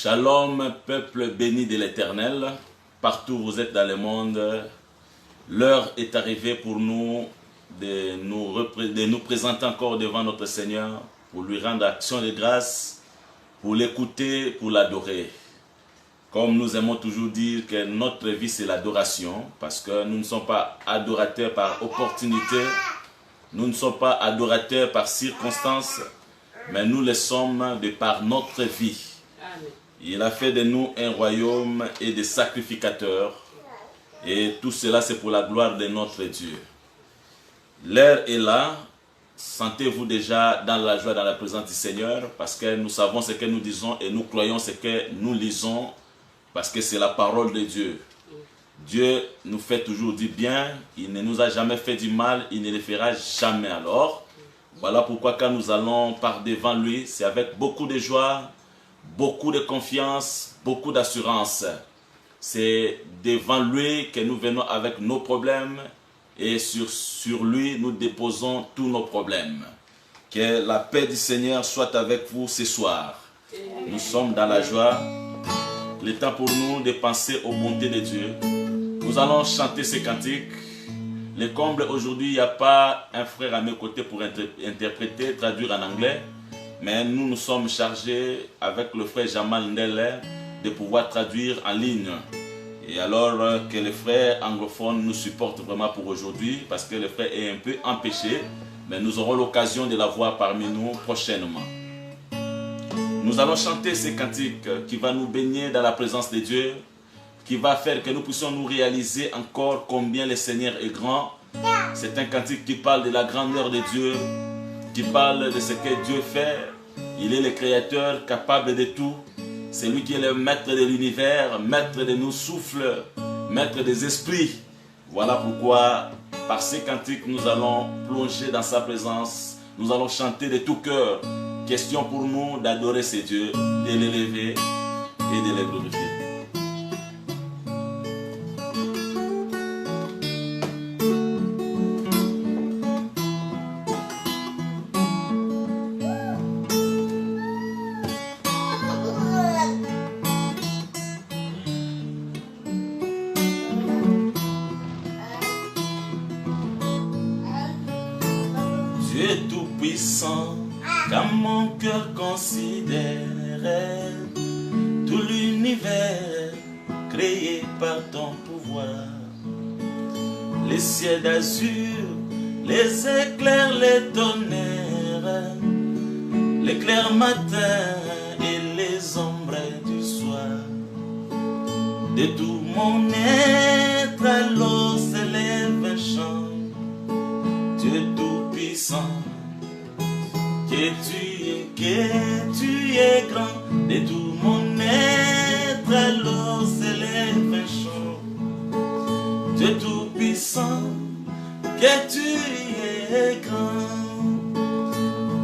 Shalom, peuple béni de l'Éternel, partout où vous êtes dans le monde, l'heure est arrivée pour nous de nous présenter encore devant notre Seigneur, pour lui rendre action de grâce, pour l'écouter, pour l'adorer. Comme nous aimons toujours dire que notre vie c'est l'adoration, parce que nous ne sommes pas adorateurs par opportunité, nous ne sommes pas adorateurs par circonstance, mais nous le sommes de par notre vie. Il a fait de nous un royaume et des sacrificateurs. Et tout cela, c'est pour la gloire de notre Dieu. L'heure est là. Sentez-vous déjà dans la joie, dans la présence du Seigneur, parce que nous savons ce que nous disons et nous croyons ce que nous lisons, parce que c'est la parole de Dieu. Dieu nous fait toujours du bien. Il ne nous a jamais fait du mal. Il ne le fera jamais. Alors, voilà pourquoi quand nous allons par devant lui, c'est avec beaucoup de joie, beaucoup de confiance, beaucoup d'assurance. C'est devant lui que nous venons avec nos problèmes et sur lui nous déposons tous nos problèmes. Que la paix du Seigneur soit avec vous ce soir. Nous sommes dans la joie. Il est temps pour nous de penser aux bontés de Dieu. Nous allons chanter ces cantiques. Le comble aujourd'hui, il n'y a pas un frère à mes côtés pour interpréter, traduire en anglais. Mais nous nous sommes chargés avec le frère Jamal Ndele de pouvoir traduire en ligne. Et alors que le frère anglophone nous supporte vraiment pour aujourd'hui, parce que le frère est un peu empêché, mais nous aurons l'occasion de l'avoir parmi nous prochainement. Nous allons chanter ces cantiques qui va nous baigner dans la présence de Dieu, qui va faire que nous puissions nous réaliser encore combien le Seigneur est grand. C'est un cantique qui parle de la grandeur de Dieu, qui parle de ce que Dieu fait. Il est le créateur capable de tout. C'est lui qui est le maître de l'univers, maître de nos souffles, maître des esprits. Voilà pourquoi, par ces cantiques, nous allons plonger dans sa présence. Nous allons chanter de tout cœur. Question pour nous d'adorer ce Dieu, de l'élever et de le glorifier. Dieu tout-puissant, quand mon cœur considère tout l'univers créé par ton pouvoir, les ciels d'azur, les éclairs, les tonnerres, l'éclair matin et les ombres du soir. De tout mon être alors s'élève un chant. Dieu tout-puissant, que tu es grand, de tout mon être alors s'élève un chant. Dieu tout-puissant, que tu es grand,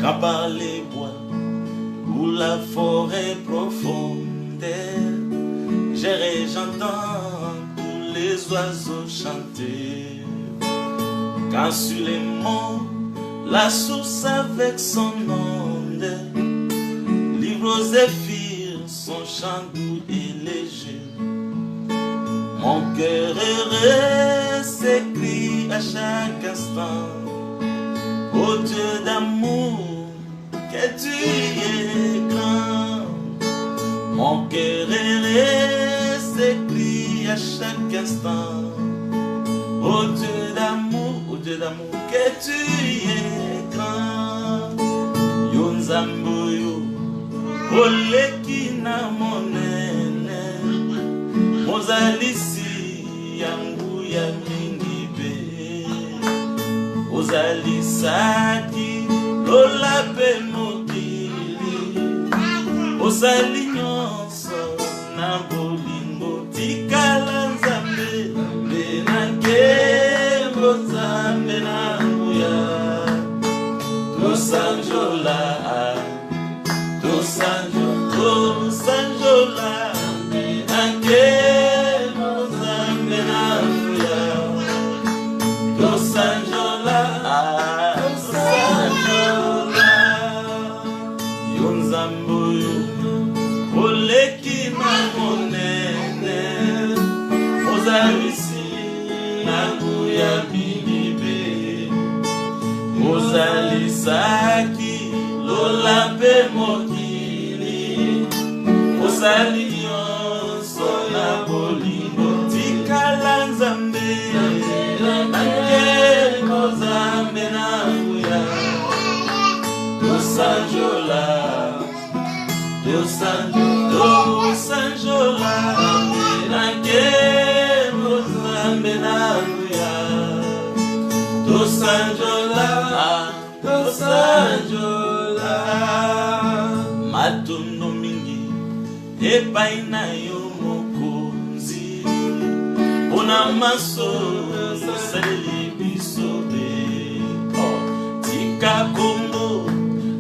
quand par les bois ou la forêt profonde, j'entends tous les oiseaux chanter. Quand sur les monts, la source avec son onde livre aux zéphyrs son chant doux et léger. Mon cœur heureux s'écrie à chaque instant: ô Dieu d'amour, que tu es grand. Mon cœur heureux s'écrie à chaque instant: ô Dieu d'amour, que tu es grand. Yo nzambo yo, oleki na monene, mozalisi yangu ya mingi be, ozalisaki lola pe mokili, ozali nyonso na bolingo, tikala nzambe benake. Nzambe nanguya tosanjola benake Nzambe nanguya tosanjola yo nzambo yo Salion sona bolingo tikala nzambe Nake kozambe na uya Dosanjola Dosanjola Nake kozambe na uya Dosanjola Matondo mingi epai na yo mokonzi Ona maso saleli bisobe Tika kombo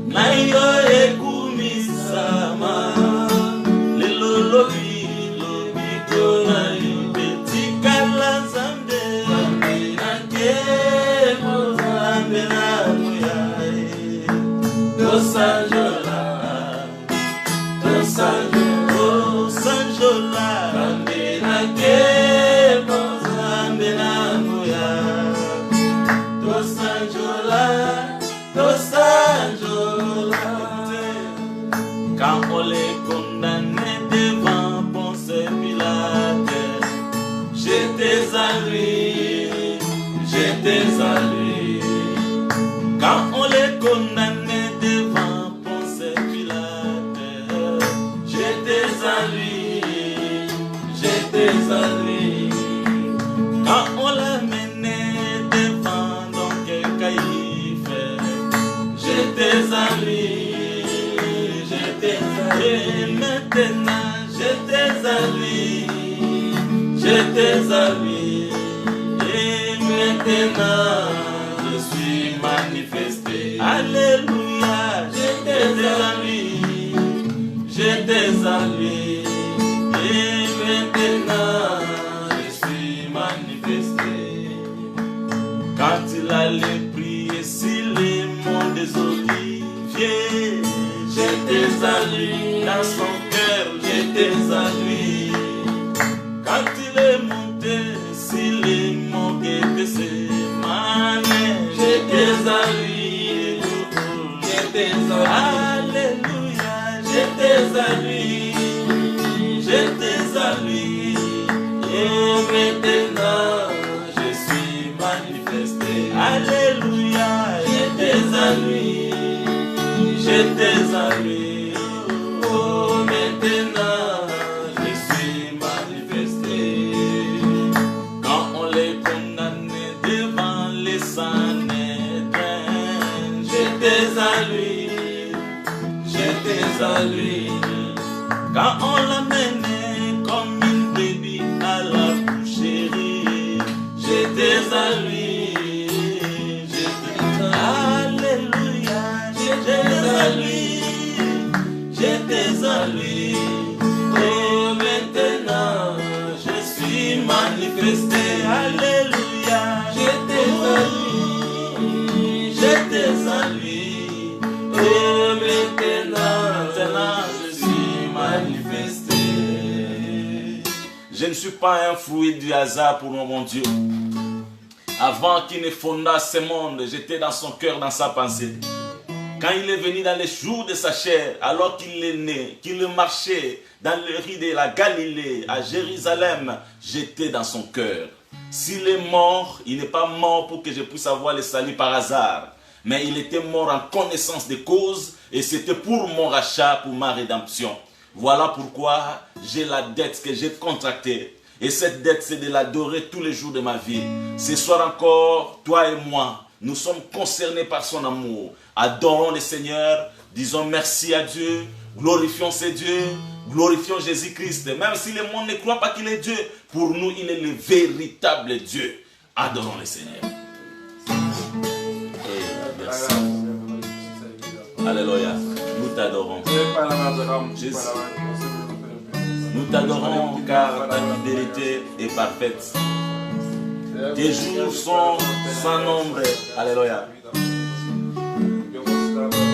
na yo ekumisama Lelo lobi kona yo Tika la zambe Nake mozambe na Dosanjola Rambena ke mozambe na moya Dosanjola Quand on les condamnait devant Ponce Pilate J'étais à lui Quand on les condamnait devant Ponce Pilate J'étais à lui Quand on l'amenait devant donc Caïphe J'étais à lui Et maintenant j'étais à lui Et maintenant je suis manifesté Alléluia J'étais à lui Et maintenant je suis manifesté Quand il allait prier sur les monts des Oliviers J'étais à lui dans son cœur J'étais à lui Quand il est monté sur les monts Gethsemane J'étais à lui Alléluia J'étais à lui Et maintenant je suis manifesté Alléluia J'étais à lui Oh maintenant je suis manifesté Quand on les condamnait devant les Sanhédrins J'étais à lui Quand on l'amenait comme une brebis à la boucherie J'étais à lui Alléluia J'étais à lui Et maintenant je suis manifesté Alléluia J'étais à lui Et maintenant je suis manifesté Je ne suis pas un fruit du hasard pour mon bon Dieu Avant qu'il ne fondât ce monde, j'étais dans son cœur, dans sa pensée. Quand il est venu dans les jours de sa chair, alors qu'il est né, qu'il marchait dans le riz de la Galilée, à Jérusalem, j'étais dans son cœur. S'il est mort, il n'est pas mort pour que je puisse avoir le salut par hasard. Mais il était mort en connaissance de cause et c'était pour mon rachat, pour ma rédemption. Voilà pourquoi j'ai la dette que j'ai contractée. Et cette dette, c'est de l'adorer tous les jours de ma vie. Ce soir encore, toi et moi, nous sommes concernés par son amour. Adorons le Seigneur, disons merci à Dieu, glorifions ce Dieu, glorifions Jésus-Christ. Même si le monde ne croit pas qu'il est Dieu, pour nous, il est le véritable Dieu. Adorons le Seigneur. Merci. Alléluia. Nous t'adorons. Jésus. Nous t'adorons car ta fidélité est parfaite. Tes jours sont sans nombre. Alléluia.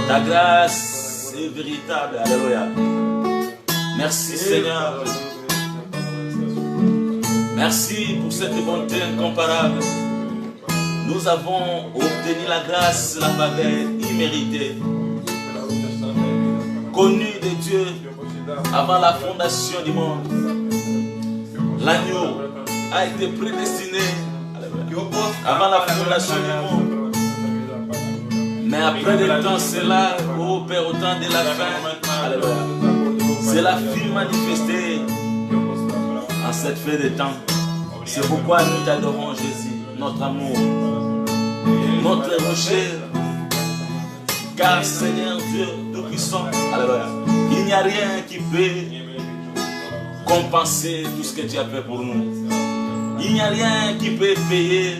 Ta grâce est véritable. Alléluia. Merci Seigneur. Merci pour cette bonté incomparable. Nous avons obtenu la grâce, la faveur imméritée. connu de Dieu avant la fondation du monde. L'agneau a été prédestiné avant la fondation du monde. Mais après le temps, c'est là, ô Père, au temps de la fin, alléluia, c'est la fille manifestée en cette fin de temps. C'est pourquoi nous t'adorons, Jésus, notre amour, notre rocher. Car Seigneur Dieu Tout-Puissant, alléluia, il n'y a rien qui peut compenser tout ce que tu as fait pour nous. Il n'y a rien qui peut payer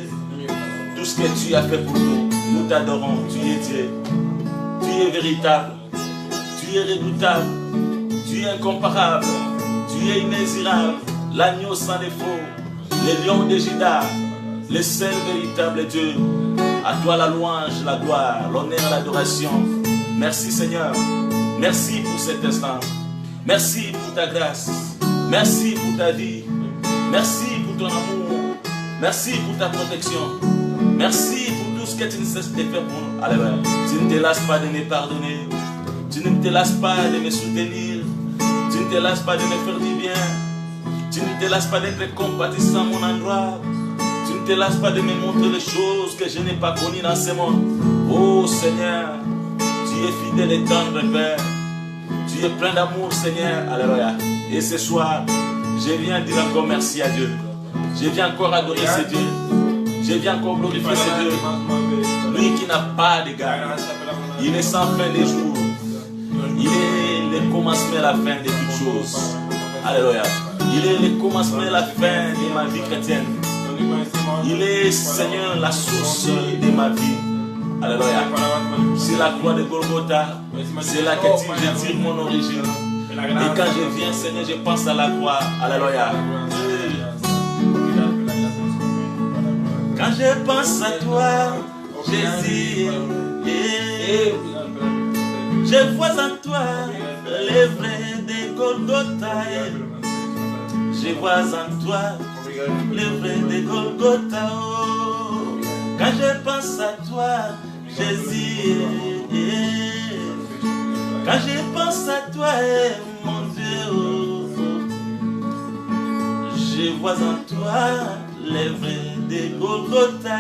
tout ce que tu as fait pour nous. Nous t'adorons, tu es Dieu, tu es véritable, tu es redoutable, tu es incomparable, tu es immésurable, l'agneau sans défaut, le lion de Juda, le seul véritable Dieu. À toi la louange, la gloire, l'honneur, l'adoration. Merci Seigneur, merci pour cet instant, merci pour ta grâce, merci pour ta vie, merci pour ton amour, merci pour ta protection, merci pour tout ce que tu ne cesses de faire pour nous. Alléluia. Tu ne te lasses pas de me pardonner, tu ne te lasses pas de me soutenir, tu ne te lasses pas de me faire du bien, tu ne te lasses pas d'être compatissant à mon endroit, tu ne te lasses pas de me montrer les choses que je n'ai pas connues dans ce monde. Oh Seigneur, tu es fidèle et tendre Père, tu es plein d'amour Seigneur. Alléluia. Et ce soir, je viens dire encore merci à Dieu, je viens encore adorer ce Dieu, je viens encore glorifier ce Dieu, lui qui n'a pas d'égard, il est sans fin des jours, il est le commencement et la fin de toutes choses. Alléluia. Il est le commencement et la fin de ma vie chrétienne. Il est Seigneur la source de ma vie. Alléluia. C'est la croix de Golgotha, c'est là que je tire mon origine. Et quand je viens Seigneur, je pense à la croix. Alléluia. Quand je pense à toi, Jésus, je vois en toi les vrais de Golgotha. Je vois en toi les vrais de Golgotha. Oh. Quand je pense à toi, Jésus, quand je pense à toi, mon Dieu, oh, je vois en toi les vrais de Golgotha.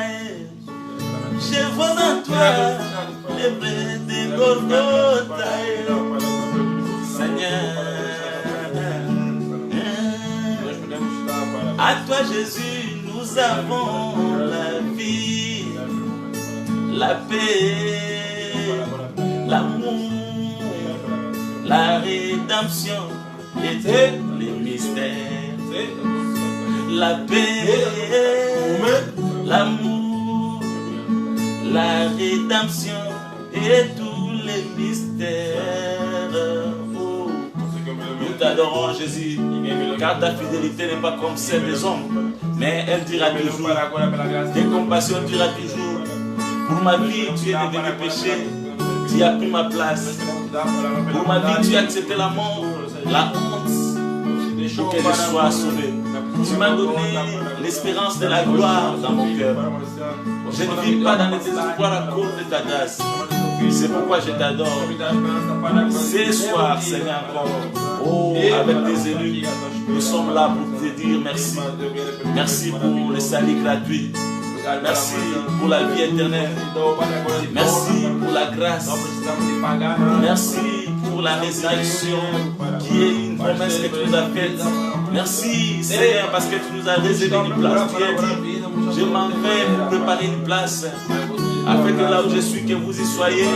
Je vois en toi les vrais de Golgotha. Seigneur, à toi Jésus, nous avons la vie, la paix, l'amour, la rédemption et tous les mystères. La paix, l'amour, la rédemption et tous les mystères. Oh. Nous t'adorons Jésus, car ta fidélité n'est pas comme celle des hommes, mais elle dira toujours, tes compassions dira toujours. Pour ma vie, tu es devenu péché, tu as pris ma place. Pour ma vie, tu as accepté la mort, la honte, pour que je sois sauvé. Tu m'as donné l'espérance de la gloire dans mon cœur. Je ne vis pas dans les désespoirs à cause de ta grâce. C'est pourquoi je t'adore. Ce soir, Seigneur, encore, oh, avec tes élus, nous sommes là pour te dire merci. Merci pour le salut gratuit. Merci pour la vie éternelle. Merci pour la grâce. Merci pour la résurrection qui est une promesse que tu nous as faite. Merci Seigneur parce que tu nous as réservé une place. Tu as dit, je m'en vais pour préparer une place afin que là où je suis, que vous y soyez.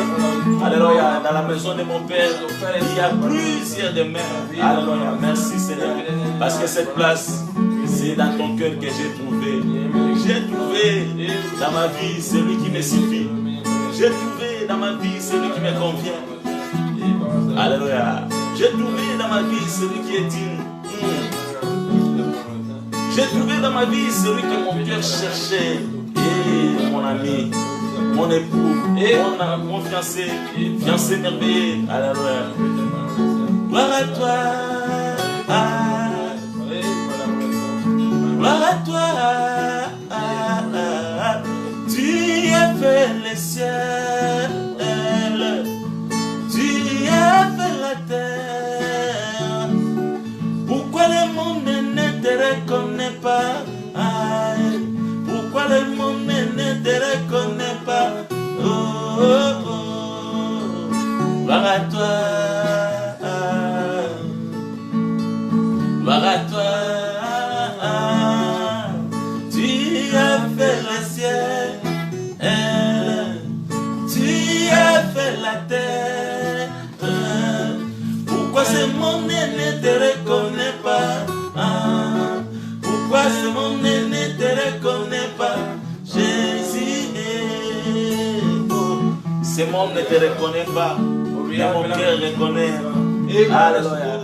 Alléluia. Dans la maison de mon Père, il y a plusieurs demeures. Alléluia. Merci Seigneur parce que cette place, c'est dans ton cœur que j'ai trouvé. J'ai trouvé dans ma vie celui qui me suffit. J'ai trouvé dans ma vie celui qui me convient. Alléluia. J'ai trouvé dans ma vie celui qui est digne. J'ai trouvé dans ma vie celui que mon cœur cherchait. Et mon ami, mon époux, et mon fiancé, fiancé merveilleux. Alléluia. Gloire à toi. Gloire à toi. Tu as fait les cieux, tu as fait la ne te reconnaît pas? Pourquoi ce monde ne te reconnaît pas? Jésus, ce monde ne te reconnaît pas, mais mon cœur reconnaît. Alléluia.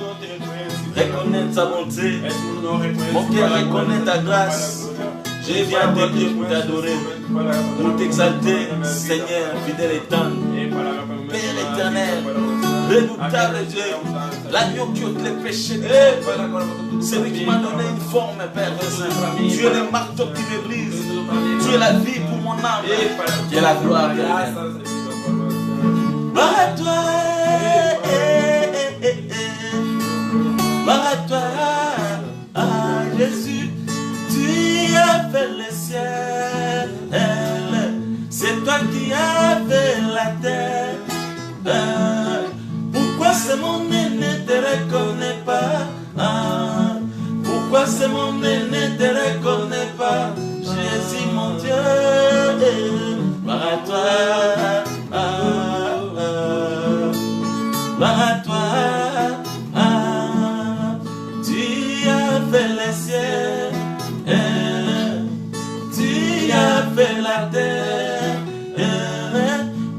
Reconnaître sa bonté. Mon cœur reconnaît ta grâce. Je viens te dire pour t'adorer, pour t'exalter, Seigneur, fidèle et tendre. Père éternel, redoutable Dieu, l'agneau qui ôte les péchés de Dieu, celui qui m'a donné une forme, Père Saint. Tu es le marteau qui me brise. Tu es la vie pour mon âme. Tu es la gloire de Dieu. Gloire à toi. Gloire à toi, Jésus, tu as fait le ciel, c'est toi qui as fait la terre. Pourquoi ce monde ne te reconnaît pas? Pourquoi ce monde ne te reconnaît pas? Jésus mon Dieu, gloire à toi, gloire à toi. Le ciel, tu as fait la terre.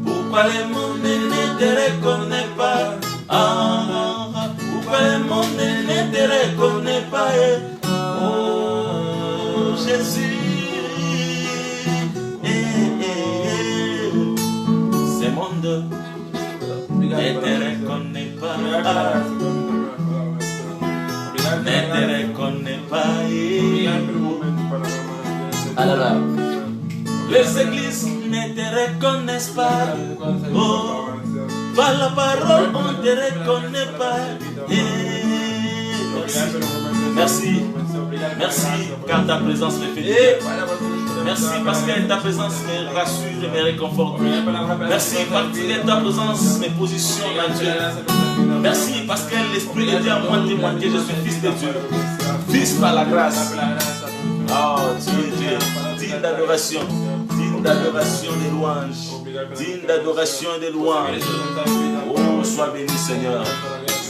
Pourquoi le monde ne te reconnaît pas? Pourquoi le monde ne te reconnaît pas? Oh Jésus, ce monde ne te reconnaît pas. Ne te reconnais pas. Alors, les églises ne te reconnaissent pas. Oh, par la parole, on ne te reconnaît pas. Merci. Merci, car ta présence me fait. Merci parce que ta présence me rassure et me réconforte. Merci parce que ta présence me positionne en Dieu. Merci parce que l'Esprit de Dieu a moi témoigné que je suis fils de Dieu. Fils par la grâce. Oh Dieu, digne d'adoration. Digne d'adoration et de louanges. Digne d'adoration et de louanges. Oh, sois béni Seigneur.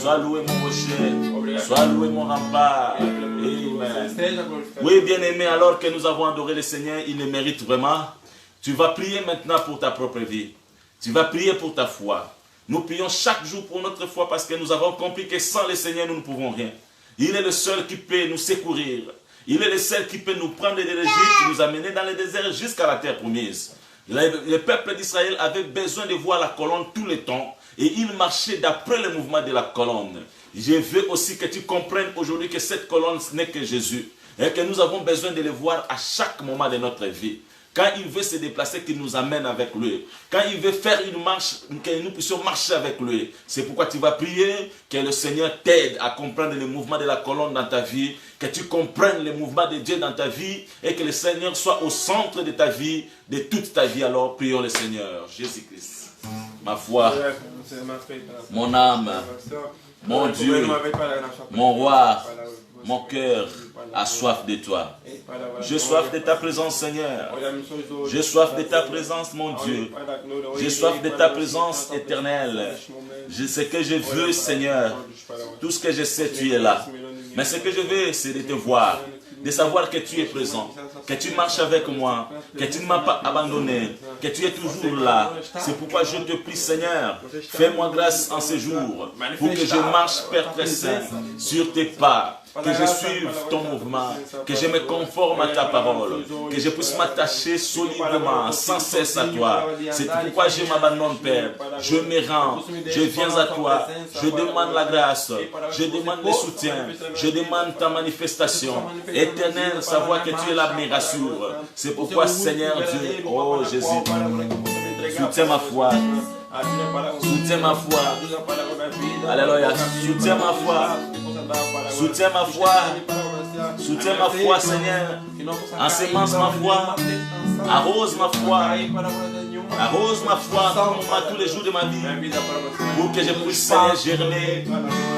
Sois loué mon rocher. Sois loué mon rempart. Amen. Oui, bien-aimé, alors que nous avons adoré le Seigneur, il le mérite vraiment. Tu vas prier maintenant pour ta propre vie. Tu vas prier pour ta foi. Nous prions chaque jour pour notre foi parce que nous avons compris que sans le Seigneur, nous ne pouvons rien. Il est le seul qui peut nous secourir. Il est le seul qui peut nous prendre de l'Égypte, nous amener dans le désert jusqu'à la terre promise. Le peuple d'Israël avait besoin de voir la colonne tout le temps et il marchait d'après le mouvement de la colonne. Je veux aussi que tu comprennes aujourd'hui que cette colonne n'est que Jésus et que nous avons besoin de le voir à chaque moment de notre vie. Quand il veut se déplacer, qu'il nous amène avec lui. Quand il veut faire une marche, que nous puissions marcher avec lui. C'est pourquoi tu vas prier, que le Seigneur t'aide à comprendre le mouvement de la colonne dans ta vie, que tu comprennes le mouvement de Dieu dans ta vie, et que le Seigneur soit au centre de ta vie, de toute ta vie. Alors prions le Seigneur, Jésus-Christ. Ma foi, mon âme, mon Dieu, mon roi, mon cœur a soif de toi. J'ai soif de ta présence, Seigneur. J'ai soif de ta présence, mon Dieu. J'ai soif de ta présence éternelle. Je sais que je veux, Seigneur. Tout ce que je sais, tu es là. Mais ce que je veux, c'est de te voir. De savoir que tu es présent, que tu marches avec moi, que tu ne m'as pas abandonné, que tu es toujours là. C'est pourquoi je te prie, Seigneur, fais-moi grâce en ce jour, pour que je marche, Père très saint, sur tes pas, que je suive ton mouvement, que je me conforme à ta parole, que je puisse m'attacher solidement, sans cesse à toi. C'est pourquoi je m'abandonne, Père. Je me rends, je viens à toi, je demande la grâce, je demande le soutien, je demande ta manifestation. Éternel, savoir que tu es là me rassure. C'est pourquoi, Seigneur Dieu, oh Jésus, soutiens ma foi. Soutiens ma foi. Alléluia. Soutiens ma foi. Soutiens ma foi. Soutiens ma foi, Seigneur. Ensemence ma foi. Arrose ma foi. Arrose ma foi tous les jours de ma vie. Pour que je puisse, Seigneur, germer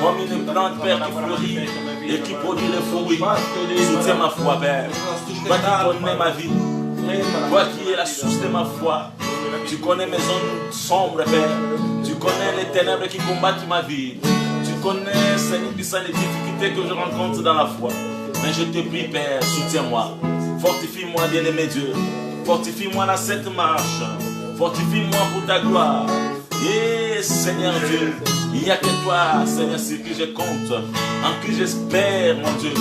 comme une plante, Père, qui fleurit et qui produit le fruit. Soutiens ma foi, Père. Toi qui connais ma vie. Toi qui es la source de ma foi. Tu connais mes zones sombres, Père. Tu connais les ténèbres qui combattent ma vie. Tu connais, Seigneur, puissant les difficultés que je rencontre dans la foi. Mais je te prie, Père, soutiens-moi. Fortifie-moi, bien-aimé Dieu. Fortifie-moi dans cette marche. Fortifie-moi pour ta gloire. Et Seigneur Dieu, il n'y a que toi, Seigneur, sur qui je compte, en qui j'espère, mon Dieu.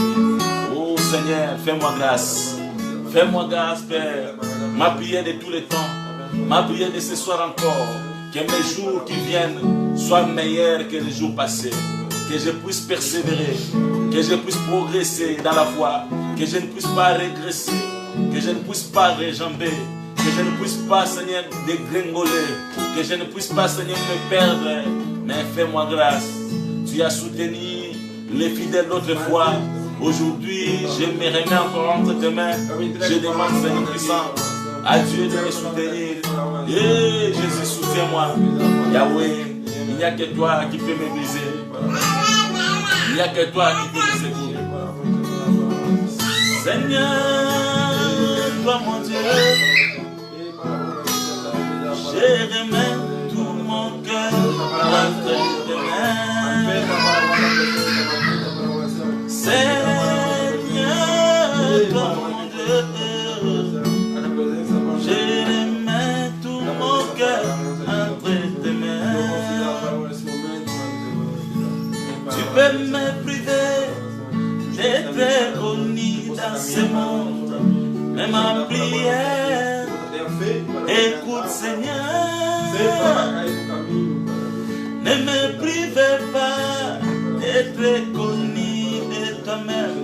Oh Seigneur, fais-moi grâce. Fais-moi grâce, Père. Ma prière de tous les temps, ma prière de ce soir encore, que mes jours qui viennent soient meilleurs que les jours passés. Que je puisse persévérer, que je puisse progresser dans la foi, que je ne puisse pas régresser, que je ne puisse pas réjamber, que je ne puisse pas, Seigneur, dégringoler, que je ne puisse pas, Seigneur, me perdre. Mais fais-moi grâce. Tu as soutenu les fidèles l'autre fois. Aujourd'hui, je me remets encore entre tes mains. Je demande, Seigneur puissant, à Dieu de me soutenir. Et Jésus, soutiens-moi. Yahweh, il n'y a que toi qui peux me briser. Il n'y a que toi qui peux me secourir. Seigneur, toi mon Dieu, je remets tout mon cœur entre tes mains. Seigneur, toi mon Dieu, je remets tout mon cœur entre tes mains. Tu peux me priver d'être connu dans ce monde, mais ma prière, écoute Seigneur, ne me privez pas d'être connu de toi-même,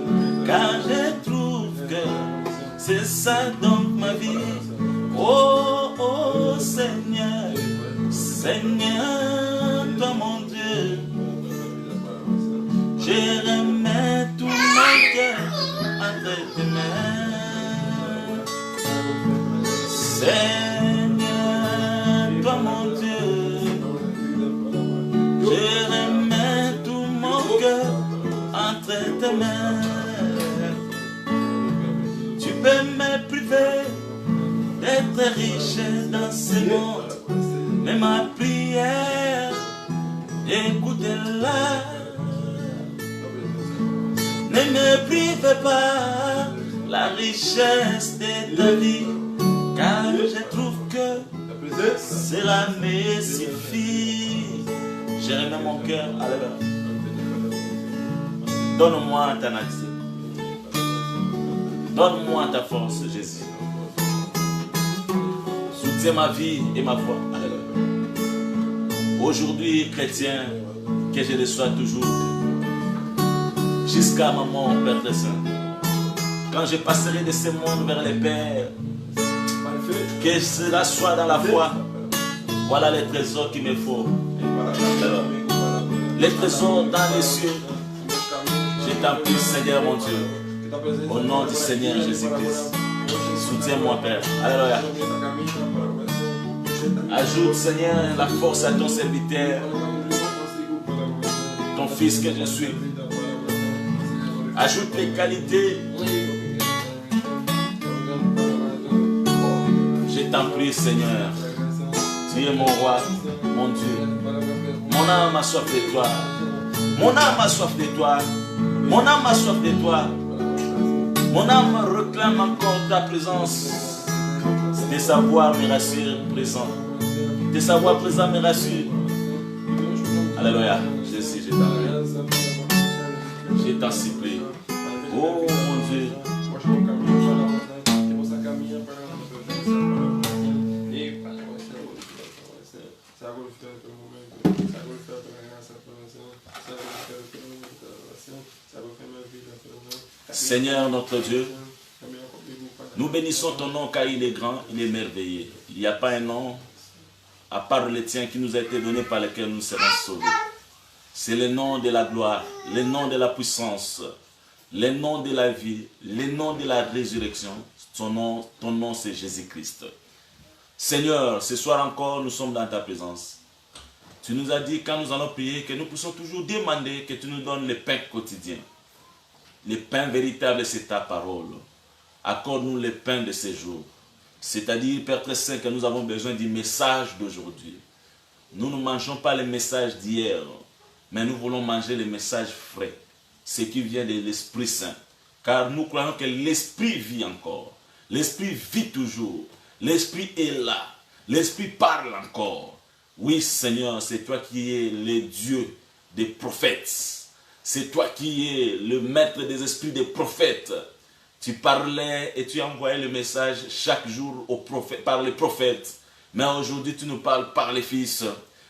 car je trouve que c'est ça donc ma vie. Oh, oh Seigneur, Seigneur, toi mon Dieu, je remets tout mon cœur entre tes mains. Seigneur, toi mon Dieu, je remets tout mon cœur entre tes mains. Tu peux me priver d'être riche dans ce monde, mais ma prière, écoutez-la. Ne me privez pas la richesse de ta vie, car je trouve que cela me suffit. Je remets mon cœur à l'heure. Donne-moi ta nature. Donne-moi ta force, Jésus. Soutiens ma vie et ma foi. Alléluia. Aujourd'hui, chrétien, que je le sois toujours, jusqu'à ma mort, Père très saint. Quand je passerai de ce monde vers les pères, que cela soit dans la foi. Voilà les trésors qu'il me faut. Les trésors dans les cieux. Je t'en prie, Seigneur mon Dieu. Au nom du Seigneur Jésus-Christ. Soutiens-moi, Père. Alléluia. Ajoute, Seigneur, la force à ton serviteur, ton fils que je suis. Ajoute les qualités. Je t'en prie, Seigneur. Tu es mon roi, mon Dieu. Mon âme a soif de toi. Mon âme a soif de toi. Mon âme a soif de toi. Mon âme réclame encore ta présence. Tes savoirs me rassurent présent. Tes savoirs présents me rassurent. Alléluia. Jésus, je t'en prie. Je t'en supplie. Oh mon Dieu. Seigneur notre Dieu, nous bénissons ton nom car il est grand, il est merveilleux. Il n'y a pas un nom à part le tien qui nous a été donné par lequel nous serons sauvés. C'est le nom de la gloire, le nom de la puissance, le nom de la vie, le nom de la résurrection. Ton nom c'est Jésus-Christ. Seigneur, ce soir encore, nous sommes dans ta présence. Tu nous as dit quand nous allons prier que nous puissions toujours demander que tu nous donnes le pain quotidien. Le pain véritable, c'est ta parole. Accorde-nous le pain de ces jours. C'est-à-dire, Père très saint, que nous avons besoin du message d'aujourd'hui. Nous ne mangeons pas le message d'hier. mais nous voulons manger le message frais, ce qui vient de l'Esprit Saint. Car nous croyons que l'Esprit vit encore. L'Esprit vit toujours. L'Esprit est là. L'Esprit parle encore. Oui, Seigneur, c'est toi qui es le Dieu des prophètes. C'est toi qui es le maître des esprits des prophètes. Tu parlais et tu envoyais le message chaque jour aux prophètes, par les prophètes. Mais aujourd'hui, tu nous parles par les fils.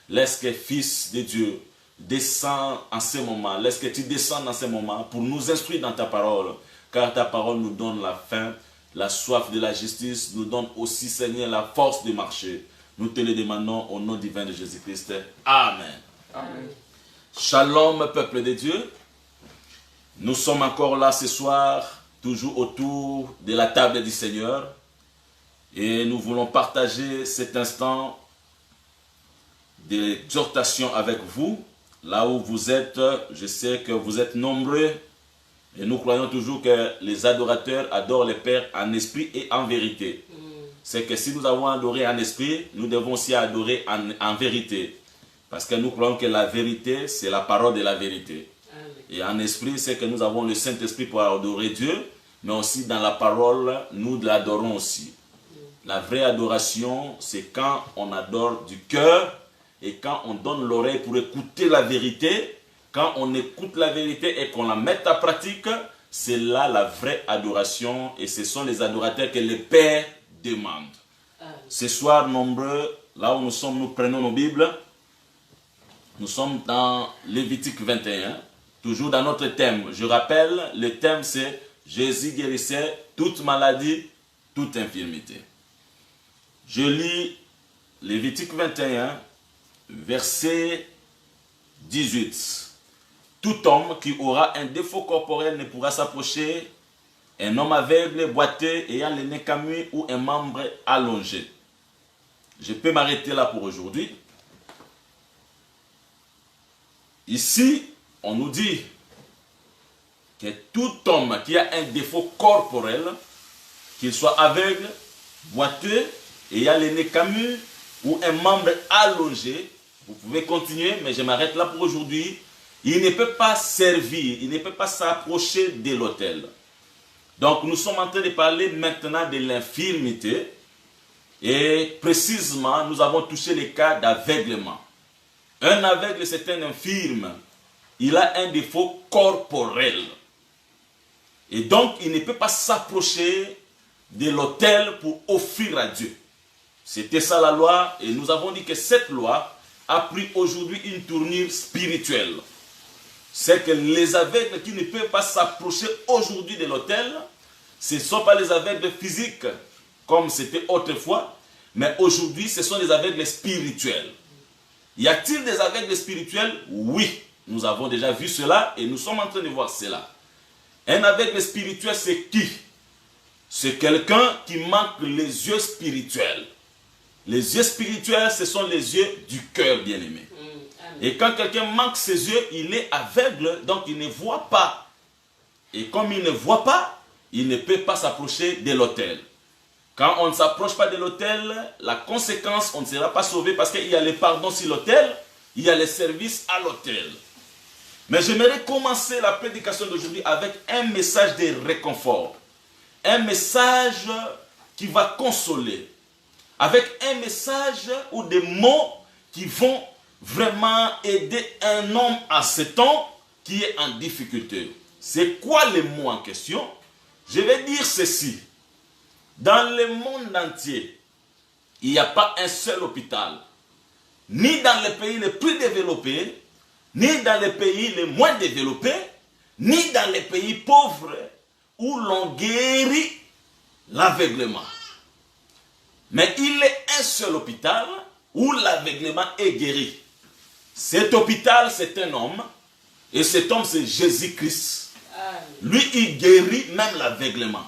Laisse que Fils de Dieu descende en ce moment. Laisse que tu descendes en ce moment pour nous instruire dans ta parole. Car ta parole nous donne la faim, la soif de la justice, nous donne aussi, Seigneur, la force de marcher. Nous te le demandons au nom divin de Jésus-Christ. Amen. Amen. Shalom, peuple de Dieu. Nous sommes encore là ce soir, toujours autour de la table du Seigneur. Et nous voulons partager cet instant d'exhortation avec vous. Là où vous êtes, je sais que vous êtes nombreux. Et nous croyons toujours que les adorateurs adorent le Père en esprit et en vérité. C'est que si nous avons adoré en esprit, nous devons aussi adorer en vérité. Parce que nous croyons que la vérité, c'est la parole de la vérité. Amen. Et en esprit, c'est que nous avons le Saint-Esprit pour adorer Dieu, mais aussi dans la parole, nous l'adorons aussi. La vraie adoration, c'est quand on adore du cœur et quand on donne l'oreille pour écouter la vérité. Quand on écoute la vérité et qu'on la met en pratique, c'est là la vraie adoration et ce sont les adorateurs que le Père demande. Ce soir, nombreux, là où nous sommes, nous prenons nos Bibles. Nous sommes dans Lévitique 21, toujours dans notre thème. Je rappelle, le thème c'est Jésus guérissait toute maladie, toute infirmité. Je lis Lévitique 21, verset 18. Tout homme qui aura un défaut corporel ne pourra s'approcher, un homme aveugle, boiteux, ayant le nez camus ou un membre allongé. Je peux m'arrêter là pour aujourd'hui. Ici, on nous dit que tout homme qui a un défaut corporel, qu'il soit aveugle, boiteux, ayant le nez camus ou un membre allongé, vous pouvez continuer, mais je m'arrête là pour aujourd'hui. Il ne peut pas servir, il ne peut pas s'approcher de l'autel. Donc nous sommes en train de parler maintenant de l'infirmité. Et précisément, nous avons touché le cas d'aveuglement. Un aveugle, c'est un infirme. Il a un défaut corporel. Et donc, il ne peut pas s'approcher de l'autel pour offrir à Dieu. C'était ça la loi. Et nous avons dit que cette loi a pris aujourd'hui une tournure spirituelle. C'est que les aveugles qui ne peuvent pas s'approcher aujourd'hui de l'autel, ce ne sont pas les aveugles physiques, comme c'était autrefois, mais aujourd'hui, ce sont les aveugles spirituels. Y a-t-il des aveugles spirituels? Oui, nous avons déjà vu cela et nous sommes en train de voir cela. Un aveugle spirituel, c'est qui? C'est quelqu'un qui manque les yeux spirituels. Les yeux spirituels, ce sont les yeux du cœur, bien-aimé. Et quand quelqu'un manque ses yeux, il est aveugle, donc il ne voit pas. Et comme il ne voit pas, il ne peut pas s'approcher de l'autel. Quand on ne s'approche pas de l'autel, la conséquence, on ne sera pas sauvé parce qu'il y a le pardon sur l'autel, il y a le service à l'autel. Mais j'aimerais commencer la prédication d'aujourd'hui avec un message de réconfort. Un message qui va consoler. Avec un message ou des mots qui vont vraiment aider un homme à ce temps qui est en difficulté. C'est quoi les mots en question? Je vais dire ceci. Dans le monde entier, il n'y a pas un seul hôpital, ni dans les pays les plus développés, ni dans les pays les moins développés, ni dans les pays pauvres où l'on guérit l'aveuglement. Mais il est un seul hôpital où l'aveuglement est guéri. Cet hôpital, c'est un homme, et cet homme, c'est Jésus-Christ. Lui, il guérit même l'aveuglement.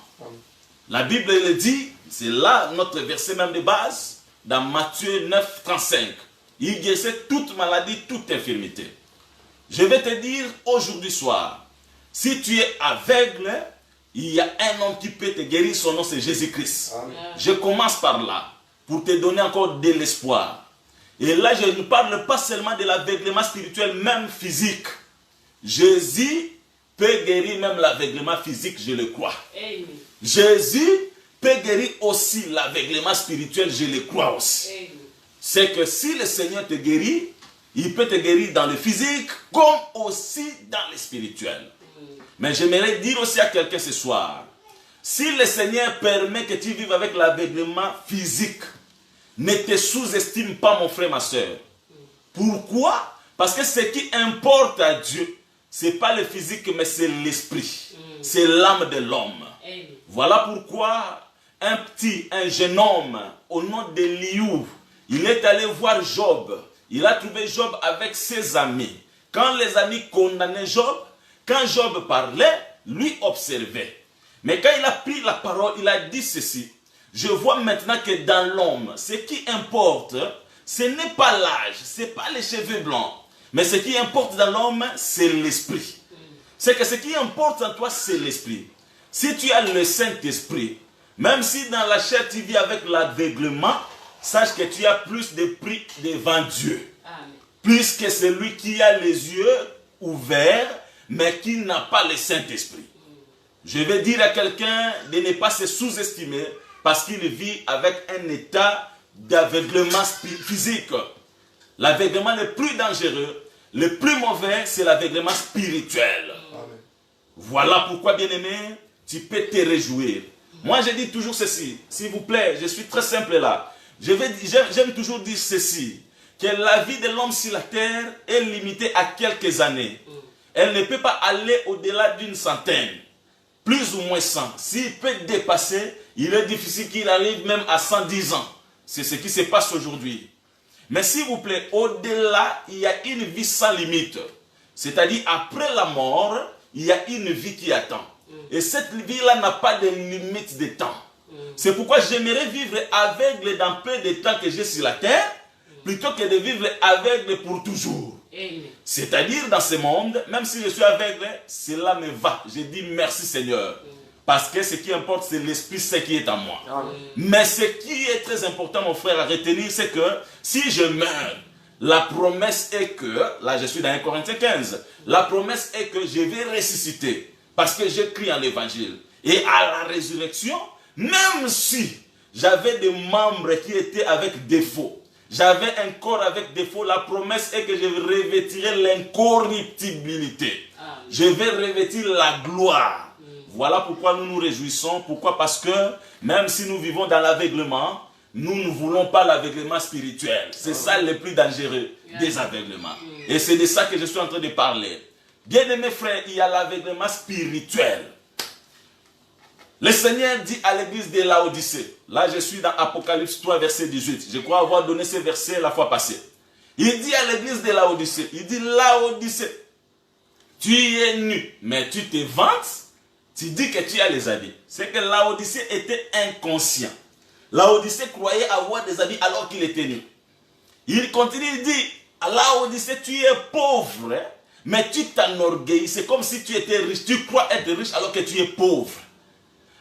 La Bible le dit, c'est là notre verset même de base, dans Matthieu 9, 35. Il guérissait toute maladie, toute infirmité. Je vais te dire aujourd'hui soir, si tu es aveugle, il y a un homme qui peut te guérir, son nom c'est Jésus-Christ. Je commence par là, pour te donner encore de l'espoir. Et là, je ne parle pas seulement de l'aveuglement spirituel, même physique. Jésus peut guérir même l'aveuglement physique, je le crois. Amen. Jésus peut guérir aussi l'aveuglement spirituel, je le crois aussi. C'est que si le Seigneur te guérit, il peut te guérir dans le physique comme aussi dans le spirituel. Mais j'aimerais dire aussi à quelqu'un ce soir, si le Seigneur permet que tu vives avec l'aveuglement physique, ne te sous-estime pas mon frère, ma soeur. Pourquoi? Parce que ce qui importe à Dieu, ce n'est pas le physique, mais c'est l'esprit. C'est l'âme de l'homme. Voilà pourquoi un jeune homme au nom d'Eliou, il est allé voir Job. Il a trouvé Job avec ses amis. Quand les amis condamnaient Job, quand Job parlait, lui observait. Mais quand il a pris la parole, il a dit ceci. Je vois maintenant que dans l'homme, ce qui importe, ce n'est pas l'âge, ce n'est pas les cheveux blancs. Mais ce qui importe dans l'homme, c'est l'esprit. C'est que ce qui importe en toi, c'est l'esprit. Si tu as le Saint-Esprit, même si dans la chair tu vis avec l'aveuglement, sache que tu as plus de prix devant Dieu. Amen. Plus que celui qui a les yeux ouverts, mais qui n'a pas le Saint-Esprit. Je vais dire à quelqu'un de ne pas se sous-estimer parce qu'il vit avec un état d'aveuglement physique. L'aveuglement le plus dangereux, le plus mauvais, c'est l'aveuglement spirituel. Amen. Voilà pourquoi, bien-aimé, tu peux te réjouir. Moi, je dis toujours ceci. S'il vous plaît, je suis très simple là. J'aime toujours dire ceci, que la vie de l'homme sur la terre est limitée à quelques années. Elle ne peut pas aller au-delà d'une centaine, plus ou moins 100. S'il peut dépasser, il est difficile qu'il arrive même à 110 ans. C'est ce qui se passe aujourd'hui. Mais s'il vous plaît, au-delà, il y a une vie sans limite. C'est-à-dire, après la mort, il y a une vie qui attend. Et cette vie-là n'a pas de limite de temps. C'est pourquoi j'aimerais vivre aveugle dans peu de temps que j'ai sur la terre, plutôt que de vivre aveugle pour toujours. C'est-à-dire, dans ce monde, même si je suis aveugle, cela me va. Je dis merci Seigneur. Parce que ce qui importe, c'est l'esprit, ce qui est en moi. Amen. Mais ce qui est très important, mon frère, à retenir, c'est que si je meurs, la promesse est que, là je suis dans 1 Corinthiens 15, la promesse est que je vais ressusciter. Parce que j'ai cru en l'évangile. Et à la résurrection, même si j'avais des membres qui étaient avec défaut, j'avais un corps avec défaut, la promesse est que je revêtirai l'incorruptibilité. Je vais revêtir la gloire. Voilà pourquoi nous nous réjouissons. Pourquoi? Parce que même si nous vivons dans l'aveuglement, nous ne voulons pas l'aveuglement spirituel. C'est ça le plus dangereux des aveuglements. Et c'est de ça que je suis en train de parler. Bien aimés frères, il y a l'aveuglement spirituel. Le Seigneur dit à l'église de Laodicée, là je suis dans Apocalypse 3 verset 18, je crois avoir donné ce verset la fois passée. Il dit à l'église de Laodicée, il dit Laodicée, tu es nu, mais tu te vantes, tu dis que tu as les habits. C'est que Laodicée était inconscient. Laodicée croyait avoir des habits alors qu'il était nu. Il continue, il dit, à Laodicée tu es pauvre, mais tu t'enorgueillis, c'est comme si tu étais riche, tu crois être riche alors que tu es pauvre.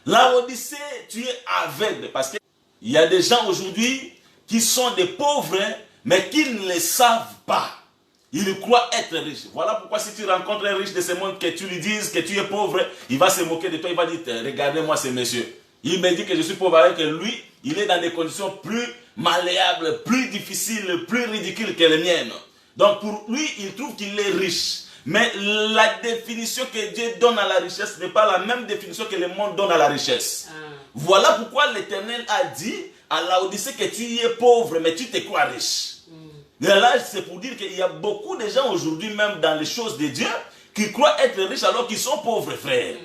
Laodicée, tu es aveugle, parce qu'il y a des gens aujourd'hui qui sont des pauvres, mais qui ne le savent pas. Ils croient être riches. Voilà pourquoi si tu rencontres un riche de ce monde, que tu lui dises que tu es pauvre, il va se moquer de toi, il va dire, regardez-moi ce monsieur. Il me dit que je suis pauvre avec lui, il est dans des conditions plus malléables, plus difficiles, plus ridicules que les miennes. Donc pour lui, il trouve qu'il est riche. Mais la définition que Dieu donne à la richesse n'est pas la même définition que le monde donne à la richesse. Voilà pourquoi l'Éternel a dit à Laodicée que tu es pauvre, mais tu te crois riche. Et là, c'est pour dire qu'il y a beaucoup de gens aujourd'hui, même dans les choses de Dieu, qui croient être riches alors qu'ils sont pauvres, frères.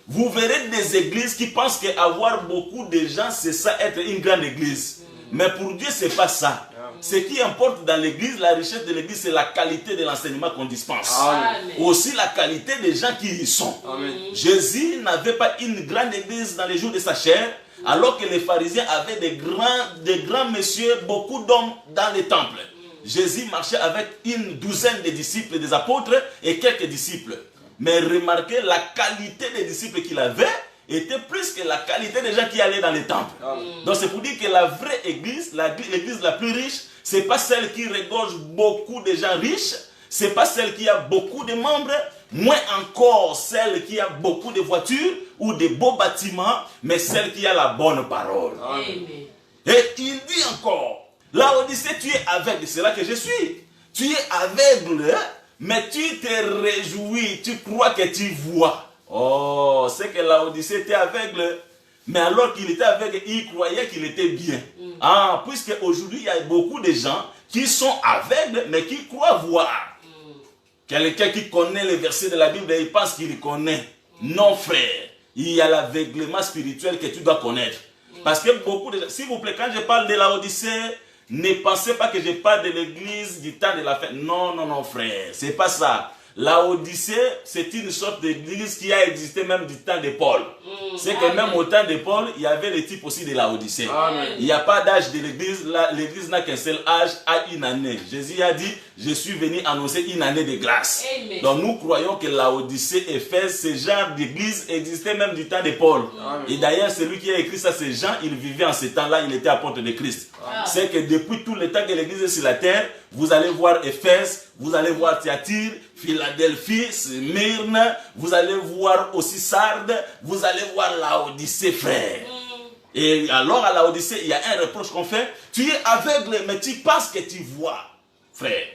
Vous verrez des églises qui pensent qu'avoir beaucoup de gens, c'est ça, être une grande église. Mais pour Dieu, ce n'est pas ça. Ce qui importe dans l'église, la richesse de l'église, c'est la qualité de l'enseignement qu'on dispense. Amen. Aussi la qualité des gens qui y sont. Amen. Jésus n'avait pas une grande église dans les jours de sa chair, alors que les pharisiens avaient des grands messieurs, beaucoup d'hommes dans les temples. Jésus marchait avec une douzaine de disciples, des apôtres et quelques disciples. Mais remarquez, la qualité des disciples qu'il avait était plus que la qualité des gens qui allaient dans les temples. Donc c'est pour dire que la vraie église, l'église la plus riche, Ce n'est pas celle qui regorge beaucoup de gens riches. Ce n'est pas celle qui a beaucoup de membres. Moins encore celle qui a beaucoup de voitures ou de beaux bâtiments. Mais celle qui a la bonne parole. Amen. Et il dit encore, Laodicée, tu es aveugle. C'est là que je suis. Tu es aveugle, mais tu te réjouis. Tu crois que tu vois. Oh, c'est que Laodicée était aveugle. Mais alors qu'il était aveugle, il croyait qu'il était bien. Ah, puisque aujourd'hui, il y a beaucoup de gens qui sont aveugles, mais qui croient voir. Quelqu'un qui connaît les versets de la Bible, il pense qu'il connaît. Non, frère. Il y a l'aveuglement spirituel que tu dois connaître. Parce que beaucoup de gens, s'il vous plaît, quand je parle de Laodicée, ne pensez pas que je parle de l'église du temps de la fête. Non, non, non, frère. C'est pas ça. Laodicée, c'est une sorte d'église qui a existé même du temps de Paul. C'est que même au temps de Paul, il y avait les types aussi de Laodicée. Il n'y a pas d'âge de l'église. L'église n'a qu'un seul âge, à une année. Jésus a dit, je suis venu annoncer une année de grâce. Amen. Donc nous croyons que Laodicée, Éphèse, ce genre d'église existait même du temps de Paul. Et d'ailleurs, celui qui a écrit ça, c'est Jean, il vivait en ce temps-là, il était apôtre de Christ. C'est que depuis tout le temps que l'église est sur la terre, vous allez voir Éphèse, vous allez voir Thyatire, Philadelphie, Smyrne, vous allez voir aussi Sardes, vous allez voir Laodicée, frère. Et alors à Laodicée, il y a un reproche qu'on fait. Tu es aveugle, mais tu penses que tu vois, frère.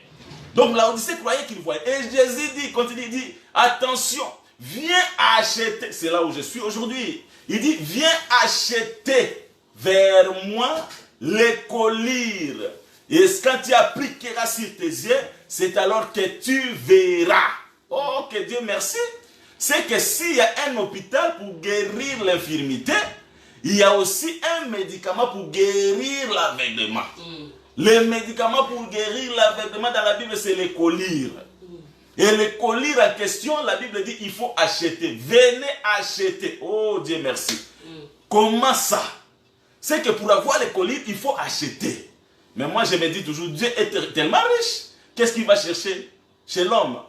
Donc Laodicée croyait qu'il voyait. Et Jésus dit, continue, il dit, attention, viens acheter. C'est là où je suis aujourd'hui. Il dit, viens acheter vers moi les collyres. Et quand tu appliqueras sur tes yeux, c'est alors que tu verras. Oh, que Dieu merci. C'est que s'il y a un hôpital pour guérir l'infirmité, il y a aussi un médicament pour guérir l'aveuglement. Le médicament pour guérir l'aveuglement dans la Bible, c'est les collyres. Et les collyres en question, la Bible dit, il faut acheter. Venez acheter. Oh, Dieu merci. Comment ça? C'est que pour avoir les collyres, il faut acheter. Mais moi, je me dis toujours, Dieu est tellement riche. Qu'est-ce qu'il va chercher chez l'homme?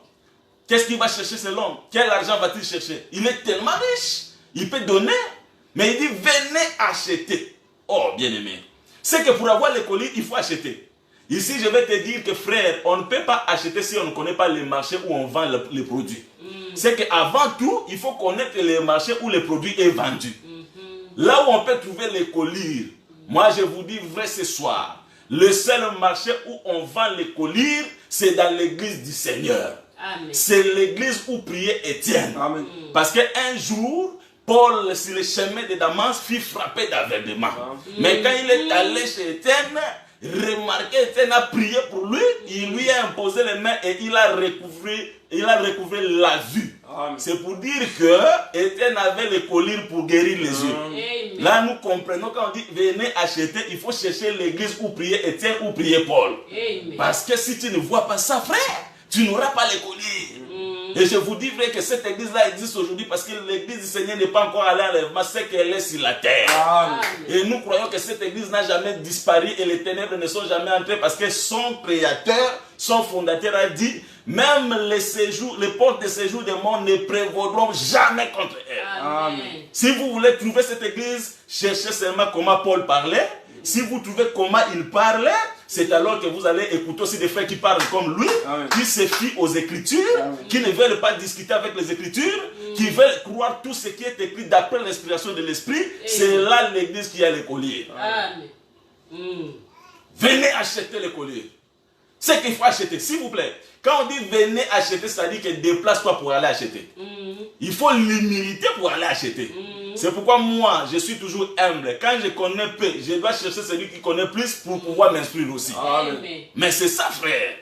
Qu'est-ce qu'il va chercher chez l'homme? Quel argent va-t-il chercher? Il est tellement riche. Il peut donner. Mais il dit, venez acheter. Oh, bien-aimé. C'est que pour avoir les collyres, il faut acheter. Ici, je vais te dire que frère, on ne peut pas acheter si on ne connaît pas les marchés où on vend les produits. C'est qu'avant tout, il faut connaître les marchés où les produits sont vendus. Là où on peut trouver les collyres, moi je vous dis vrai ce soir, le seul marché où on vend les collyres, c'est dans l'église du Seigneur. C'est l'église où priait Étienne. Amen. Parce qu'un jour, Paul, sur le chemin de Damas, fut frappé d'aveuglement. Mais quand il est allé chez Étienne, remarquez, Étienne a prié pour lui, il lui a imposé les mains et il a recouvré la vue. C'est pour dire que Étienne avait les collyres pour guérir les yeux. Là, nous comprenons quand on dit venez acheter, il faut chercher l'église où priait Étienne ou priait Paul. Parce que si tu ne vois pas ça, frère, tu n'auras pas les collyres. Et je vous dis vrai que cette église-là existe aujourd'hui parce que l'église du Seigneur n'est pas encore allée à l'enlèvement, c'est qu'elle est sur la terre. Amen. Et nous croyons que cette église n'a jamais disparu et les ténèbres ne sont jamais entrées parce que son créateur, son fondateur a dit, même les portes de séjour des morts ne prévaudront jamais contre elle. Amen. Si vous voulez trouver cette église, cherchez seulement comment Paul parlait. Si vous trouvez comment il parlait, c'est alors que vous allez écouter aussi des frères qui parlent comme lui, qui se fient aux Écritures, qui ne veulent pas discuter avec les Écritures, qui veulent croire tout ce qui est écrit d'après l'inspiration de l'Esprit. C'est là l'église qui a les colliers. Venez acheter les colliers. C'est qu'il faut acheter, s'il vous plaît. Quand on dit venez acheter, ça dit que déplace-toi pour aller acheter. Il faut l'humilité pour aller acheter. C'est pourquoi moi, je suis toujours humble. Quand je connais peu, je dois chercher celui qui connaît plus pour pouvoir m'instruire aussi. Amen. Mais c'est ça, frère.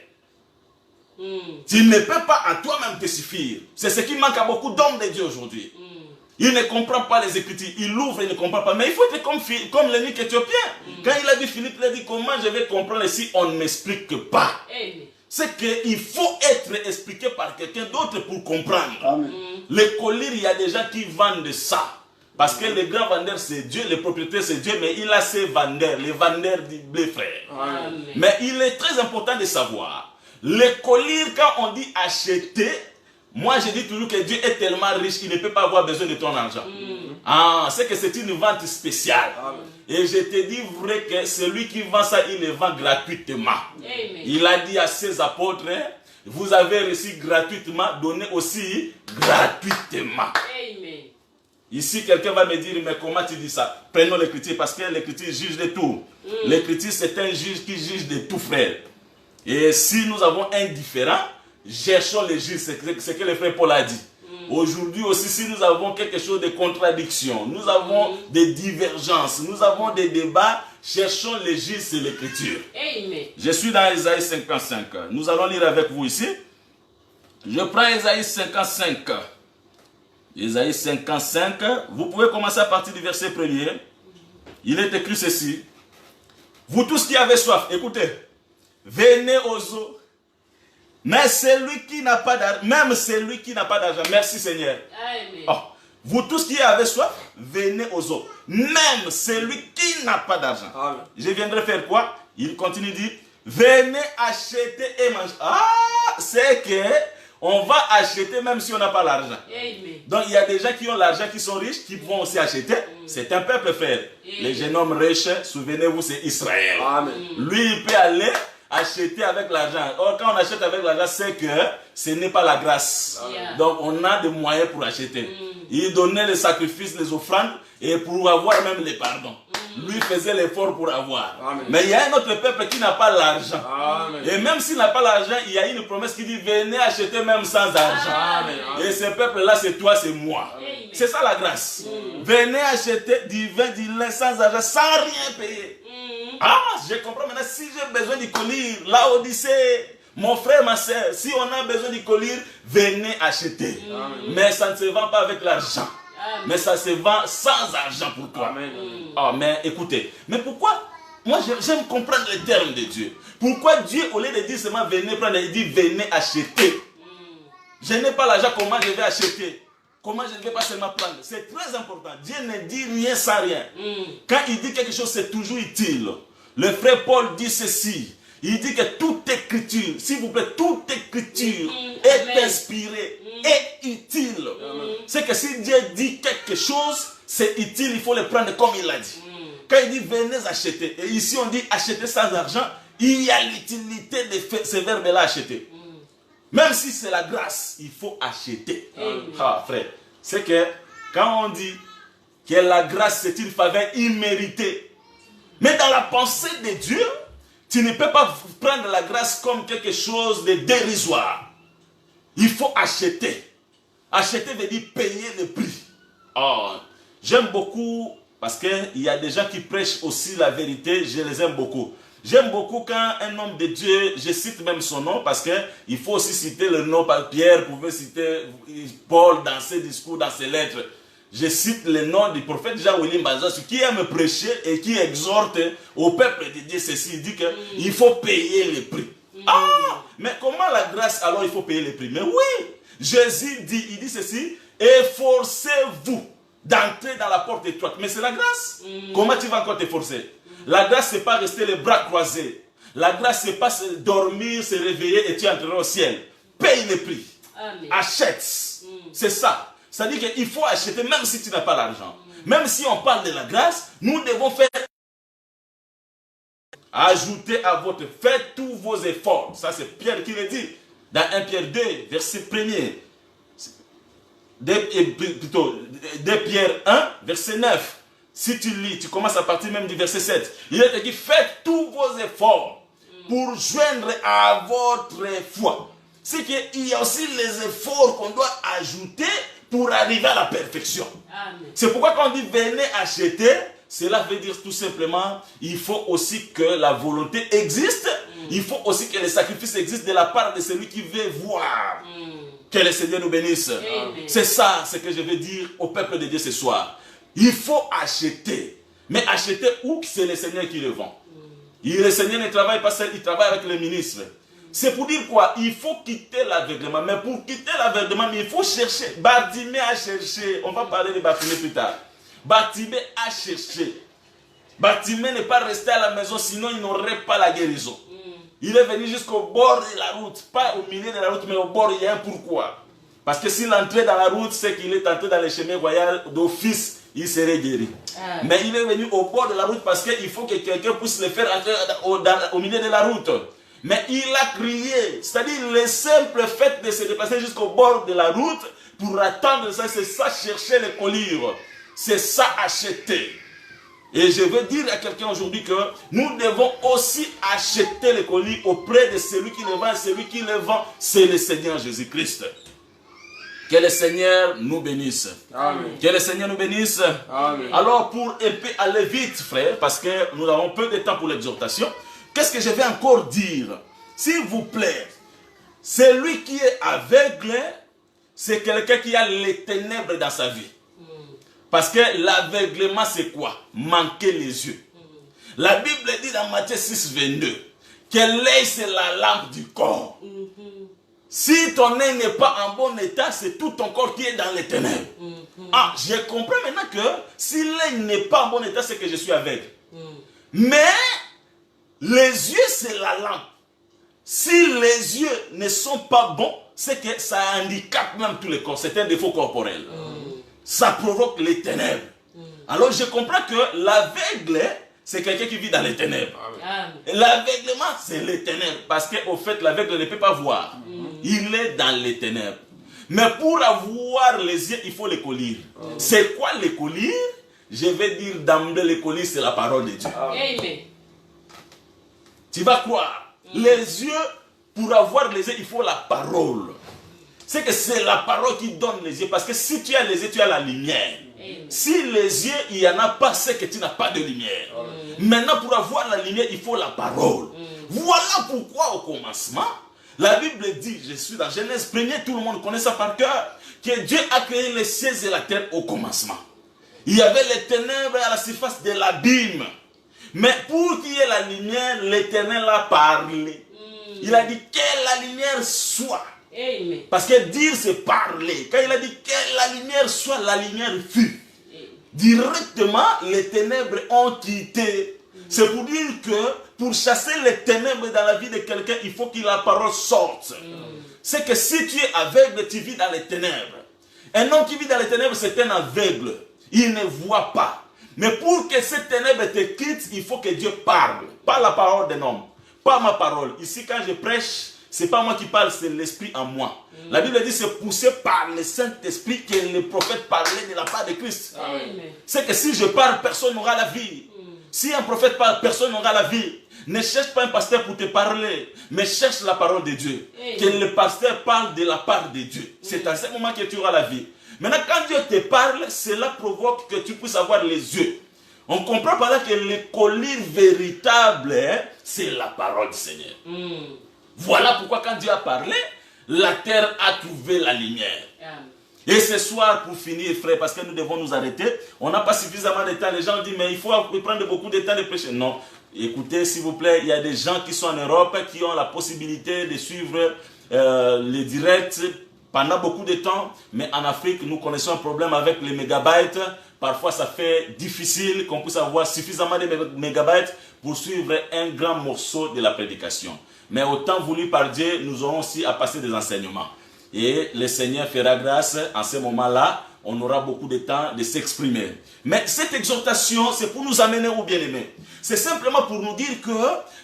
Tu ne peux pas à toi-même te suffire. C'est ce qui manque à beaucoup d'hommes de Dieu aujourd'hui. Il ne comprend pas les Écritures. Il ouvre et ne comprend pas. Mais il faut être comme l'eunuque éthiopien. Quand il a vu Philippe, il a dit comment je vais comprendre si on ne m'explique pas. C'est qu'il faut être expliqué par quelqu'un d'autre pour comprendre. Les collyres, il y a des gens qui vendent ça. Parce que le grand vendeur c'est Dieu, le propriétaire c'est Dieu, mais il a ses vendeurs, les vendeurs du blé, frère. Amen. Mais il est très important de savoir, les collyres, quand on dit acheter, Moi, je dis toujours que Dieu est tellement riche qu'il ne peut pas avoir besoin de ton argent. Ah, c'est que c'est une vente spéciale. Et je te dis vrai que celui qui vend ça, il le vend gratuitement. Amen. Il a dit à ses apôtres, vous avez reçu gratuitement, donnez aussi gratuitement. Amen. Ici, quelqu'un va me dire, mais comment tu dis ça? Prenons l'écriture, parce que l'écriture juge de tout. L'écriture, c'est un juge qui juge de tout, frère. Et si nous avons un différent, cherchons le juge, c'est ce que le frère Paul a dit. Aujourd'hui aussi, si nous avons quelque chose de contradiction, nous avons des divergences, nous avons des débats, cherchons le juge, c'est l'écriture. Je suis dans Ésaïe 55. Nous allons lire avec vous ici. Je prends Ésaïe 55. Ésaïe 55, vous pouvez commencer à partir du verset 1er. Il est écrit ceci. Vous tous qui avez soif, écoutez, venez aux eaux. Mais celui qui n'a pas d'argent, même celui qui n'a pas d'argent, merci Seigneur. Amen. Oh, vous tous qui avez soif, venez aux eaux. Même celui qui n'a pas d'argent. Je viendrai faire quoi? Il continue de dire, venez acheter et manger. Ah, c'est que on va acheter même si on n'a pas l'argent. Donc il y a des gens qui ont l'argent, qui sont riches, qui vont aussi acheter. C'est un peuple, frère. Les jeunes hommes riches, souvenez-vous, c'est Israël. Amen. Lui, il peut aller acheter avec l'argent. Or, quand on achète avec l'argent, c'est que ce n'est pas la grâce. Donc, on a des moyens pour acheter. Il donnait les sacrifices, les offrandes, et pour avoir même les pardons. Lui faisait l'effort pour avoir. Amen. Mais il y a un autre peuple qui n'a pas l'argent. Et même s'il n'a pas l'argent, il y a une promesse qui dit, venez acheter même sans argent. Et ce peuple-là, c'est toi, c'est moi. C'est ça la grâce. Venez acheter du vin, du lait sans argent, sans rien payer. Ah, je comprends maintenant. Si j'ai besoin du collier, la Odyssée, mon frère, ma soeur, si on a besoin du collier, venez acheter. Mais ça ne se vend pas avec l'argent. Mais ça se vend sans argent pour toi. Ah, mais écoutez, mais pourquoi? Moi, j'aime comprendre les termes de Dieu. Pourquoi Dieu, au lieu de dire seulement venez prendre, il dit venez acheter. Je n'ai pas l'argent, comment je vais acheter? Comment je ne vais pas seulement prendre? C'est très important. Dieu ne dit rien sans rien. Quand il dit quelque chose, c'est toujours utile. Le frère Paul dit ceci. Il dit que toute écriture, s'il vous plaît, toute écriture est inspirée, est utile. C'est que si Dieu dit quelque chose, c'est utile, il faut le prendre comme il l'a dit. Quand il dit venez acheter, et ici on dit acheter sans argent, il y a l'utilité de ce verbe-là, acheter. Même si c'est la grâce, il faut acheter. Ah, frère, c'est que quand on dit que la grâce c'est une faveur imméritée, mais dans la pensée de Dieu, tu ne peux pas prendre la grâce comme quelque chose de dérisoire. Il faut acheter. Acheter veut dire payer le prix. Oh, j'aime beaucoup, parce qu'il y a des gens qui prêchent aussi la vérité, je les aime beaucoup. J'aime beaucoup quand un homme de Dieu, je cite même son nom, parce qu'il faut aussi citer le nom, par Pierre pouvait citer Paul dans ses discours, dans ses lettres. Je cite le nom du prophète Jean-William Bazas, qui aime prêcher et qui exhorte au peuple de Dieu ceci. Il dit qu'il faut payer le prix. Ah, mais comment la grâce, alors il faut payer le prix? Mais oui, Jésus dit, il dit ceci, efforcez-vous d'entrer dans la porte étroite. Mais c'est la grâce. Comment tu vas encore t'efforcer? La grâce, ce n'est pas rester les bras croisés. La grâce, ce n'est pas dormir, se réveiller et tu entreras au ciel. Paye le prix. Amen. Achète. C'est ça. C'est-à-dire qu'il faut acheter même si tu n'as pas l'argent. Même si on parle de la grâce, nous devons faire... Ajoutez à votre... Faites tous vos efforts. Ça, c'est Pierre qui le dit. Dans 1 Pierre 2, verset 1er. Plutôt, 2 Pierre 1, verset 9. Si tu lis, tu commences à partir même du verset 7. Il est écrit, faites tous vos efforts pour joindre à votre foi. C'est qu'il y a aussi les efforts qu'on doit ajouter pour arriver à la perfection. C'est pourquoi quand on dit venez acheter, cela veut dire tout simplement, il faut aussi que la volonté existe. Il faut aussi que les sacrifices existent de la part de celui qui veut voir. Que le Seigneur nous bénisse. C'est ça ce que je veux dire au peuple de Dieu ce soir. Il faut acheter. Mais acheter où? C'est le Seigneur qui le vend. Et le Seigneur ne travaille pas seul, il travaille avec le ministre. C'est pour dire quoi? Il faut quitter l'aveuglement. Mais pour quitter l'aveuglement, il faut chercher. Bartimée a cherché. On va parler de Bartimée plus tard. Bartimée a cherché. Bartimée n'est pas resté à la maison, sinon il n'aurait pas la guérison. Il est venu jusqu'au bord de la route. Pas au milieu de la route, mais au bord, il y a un pourquoi. Parce que s'il entrait dans la route, c'est qu'il est entré dans le chemin royal d'office, il serait guéri. Mais il est venu au bord de la route parce qu'il faut que quelqu'un puisse le faire entrer au milieu de la route. Mais il a crié, c'est-à-dire le simple fait de se déplacer jusqu'au bord de la route pour attendre ça, c'est ça chercher les collyres. C'est ça acheter. Et je veux dire à quelqu'un aujourd'hui que nous devons aussi acheter les colis auprès de celui qui les vend. Celui qui les vend, c'est le Seigneur Jésus-Christ. Que le Seigneur nous bénisse. Amen. Que le Seigneur nous bénisse. Amen. Alors pour un peu aller vite, frère, parce que nous avons peu de temps pour l'exhortation, qu'est-ce que je vais encore dire? S'il vous plaît, celui qui est aveugle, c'est quelqu'un qui a les ténèbres dans sa vie. Parce que l'aveuglement, c'est quoi? Manquer les yeux. La Bible dit dans Matthieu 6, 22, que l'œil, c'est la lampe du corps. Si ton œil n'est pas en bon état, c'est tout ton corps qui est dans les ténèbres. Ah, je comprends maintenant que si l'œil n'est pas en bon état, c'est que je suis aveugle. Mais les yeux, c'est la lampe. Si les yeux ne sont pas bons, c'est que ça handicape même tout le corps. C'est un défaut corporel. Ça provoque les ténèbres. Alors je comprends que l'aveugle, c'est quelqu'un qui vit dans les ténèbres. L'aveuglement, c'est les ténèbres. Parce qu'au fait, l'aveugle ne peut pas voir. Il est dans les ténèbres. Mais pour avoir les yeux, il faut les collyres. C'est quoi les collyres? Je vais dire d'emblée, les collyres, c'est la parole de Dieu. Amen. Tu vas croire. Les yeux, pour avoir les yeux, il faut la parole. C'est que c'est la parole qui donne les yeux. Parce que si tu as les yeux, tu as la lumière. Si les yeux, il n'y en a pas, c'est que tu n'as pas de lumière. Maintenant, pour avoir la lumière, il faut la parole. Voilà pourquoi au commencement, la Bible dit, je suis dans Genèse 1er, tout le monde connaît ça par cœur, que Dieu a créé les cieux et la terre au commencement. Il y avait les ténèbres à la surface de l'abîme. Mais pour qu'il y ait la lumière, l'Éternel a parlé. Il a dit que la lumière soit. Parce que dire c'est parler. Quand il a dit que la lumière soit, la lumière fut. Directement, les ténèbres ont quitté. C'est pour dire que pour chasser les ténèbres dans la vie de quelqu'un, il faut que la parole sorte. C'est que si tu es aveugle, tu vis dans les ténèbres. Un homme qui vit dans les ténèbres, c'est un aveugle. Il ne voit pas. Mais pour que ces ténèbres te quittent, il faut que Dieu parle. Pas la parole d'un homme. Pas ma parole. Ici, quand je prêche, c'est pas moi qui parle, c'est l'Esprit en moi. La Bible dit c'est poussé par le Saint-Esprit que les prophètes parlaient de la part de Christ. C'est que si je parle, personne n'aura la vie. Si un prophète parle, personne n'aura la vie. Ne cherche pas un pasteur pour te parler, mais cherche la parole de Dieu. Que le pasteur parle de la part de Dieu. C'est à ce moment que tu auras la vie. Maintenant, quand Dieu te parle, cela provoque que tu puisses avoir les yeux. On comprend par là que le collier véritable, c'est la parole du Seigneur. Voilà pourquoi quand Dieu a parlé, la terre a trouvé la lumière. Et ce soir, pour finir, frère, parce que nous devons nous arrêter, on n'a pas suffisamment de temps. Les gens disent, mais il faut prendre beaucoup de temps de prêcher. Non, écoutez, s'il vous plaît, il y a des gens qui sont en Europe, qui ont la possibilité de suivre les directs pendant beaucoup de temps. Mais en Afrique, nous connaissons un problème avec les mégabytes. Parfois, ça fait difficile qu'on puisse avoir suffisamment de mégabytes pour suivre un grand morceau de la prédication. Mais au temps voulu par Dieu, nous aurons aussi à passer des enseignements. Et le Seigneur fera grâce, en ce moment-là, on aura beaucoup de temps de s'exprimer. Mais cette exhortation, c'est pour nous amener au bien-aimé. C'est simplement pour nous dire que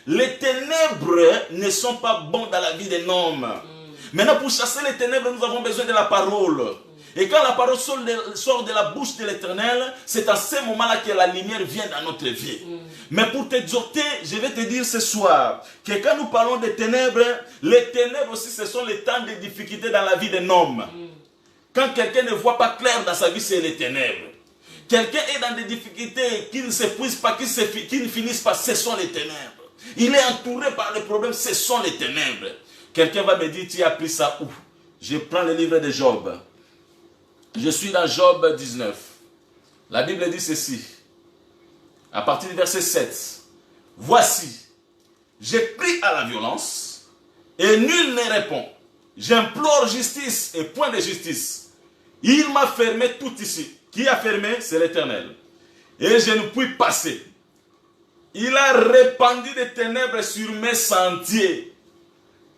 les ténèbres ne sont pas bons dans la vie d'un homme. Maintenant, pour chasser les ténèbres, nous avons besoin de la parole. Et quand la parole sort de la bouche de l'Éternel, c'est à ce moment-là que la lumière vient dans notre vie. Mais pour t'exhorter, je vais te dire ce soir que quand nous parlons des ténèbres, les ténèbres aussi, ce sont les temps de difficulté dans la vie d'un homme. Quand quelqu'un ne voit pas clair dans sa vie, c'est les ténèbres. Quelqu'un est dans des difficultés qui ne s'épuisent pas, qui ne finissent pas, ce sont les ténèbres. Il est entouré par les problèmes, ce sont les ténèbres. Quelqu'un va me dire, tu as appris ça où? Je prends le livre de Job. Je suis dans Job 19. La Bible dit ceci. À partir du verset 7. Voici, j'ai pris à la violence et nul ne répond. J'implore justice et point de justice. Il m'a fermé tout ici. Qui a fermé? C'est l'Éternel. Et je ne puis passer. Il a répandu des ténèbres sur mes sentiers.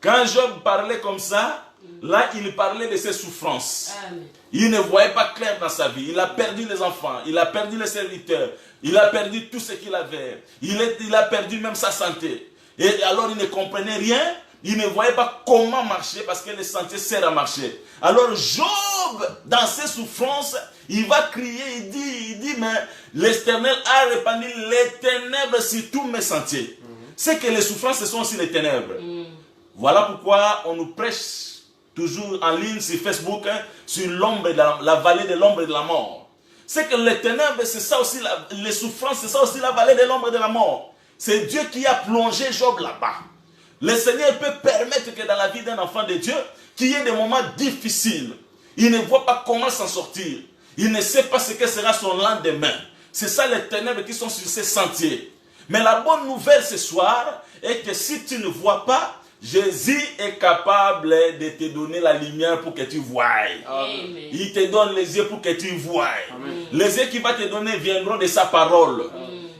Quand Job parlait comme ça, Là, il parlait de ses souffrances. Amen. Il ne voyait pas clair dans sa vie. Il a perdu les enfants, il a perdu les serviteurs, il a perdu tout ce qu'il avait. Il a perdu même sa santé. Et alors, il ne comprenait rien. Il ne voyait pas comment marcher parce que le sentier sert à marcher. Alors Job, dans ses souffrances, il va crier, il dit, mais l'Éternel a répandu les ténèbres sur tous mes sentiers. C'est que les souffrances, ce sont aussi les ténèbres. Voilà pourquoi on nous prêche toujours en ligne sur Facebook, sur l'ombre de la vallée de l'ombre de la mort. C'est que les ténèbres, c'est ça aussi, les souffrances, c'est ça aussi la vallée de l'ombre de la mort. C'est Dieu qui a plongé Job là-bas. Le Seigneur peut permettre que dans la vie d'un enfant de Dieu, qu'il y ait des moments difficiles. Il ne voit pas comment s'en sortir. Il ne sait pas ce que sera son lendemain. C'est ça les ténèbres qui sont sur ces sentiers. Mais la bonne nouvelle ce soir est que si tu ne vois pas, Jésus est capable de te donner la lumière pour que tu voies. Amen. Il te donne les yeux pour que tu voies. Les yeux qu'il va te donner viendront de sa parole.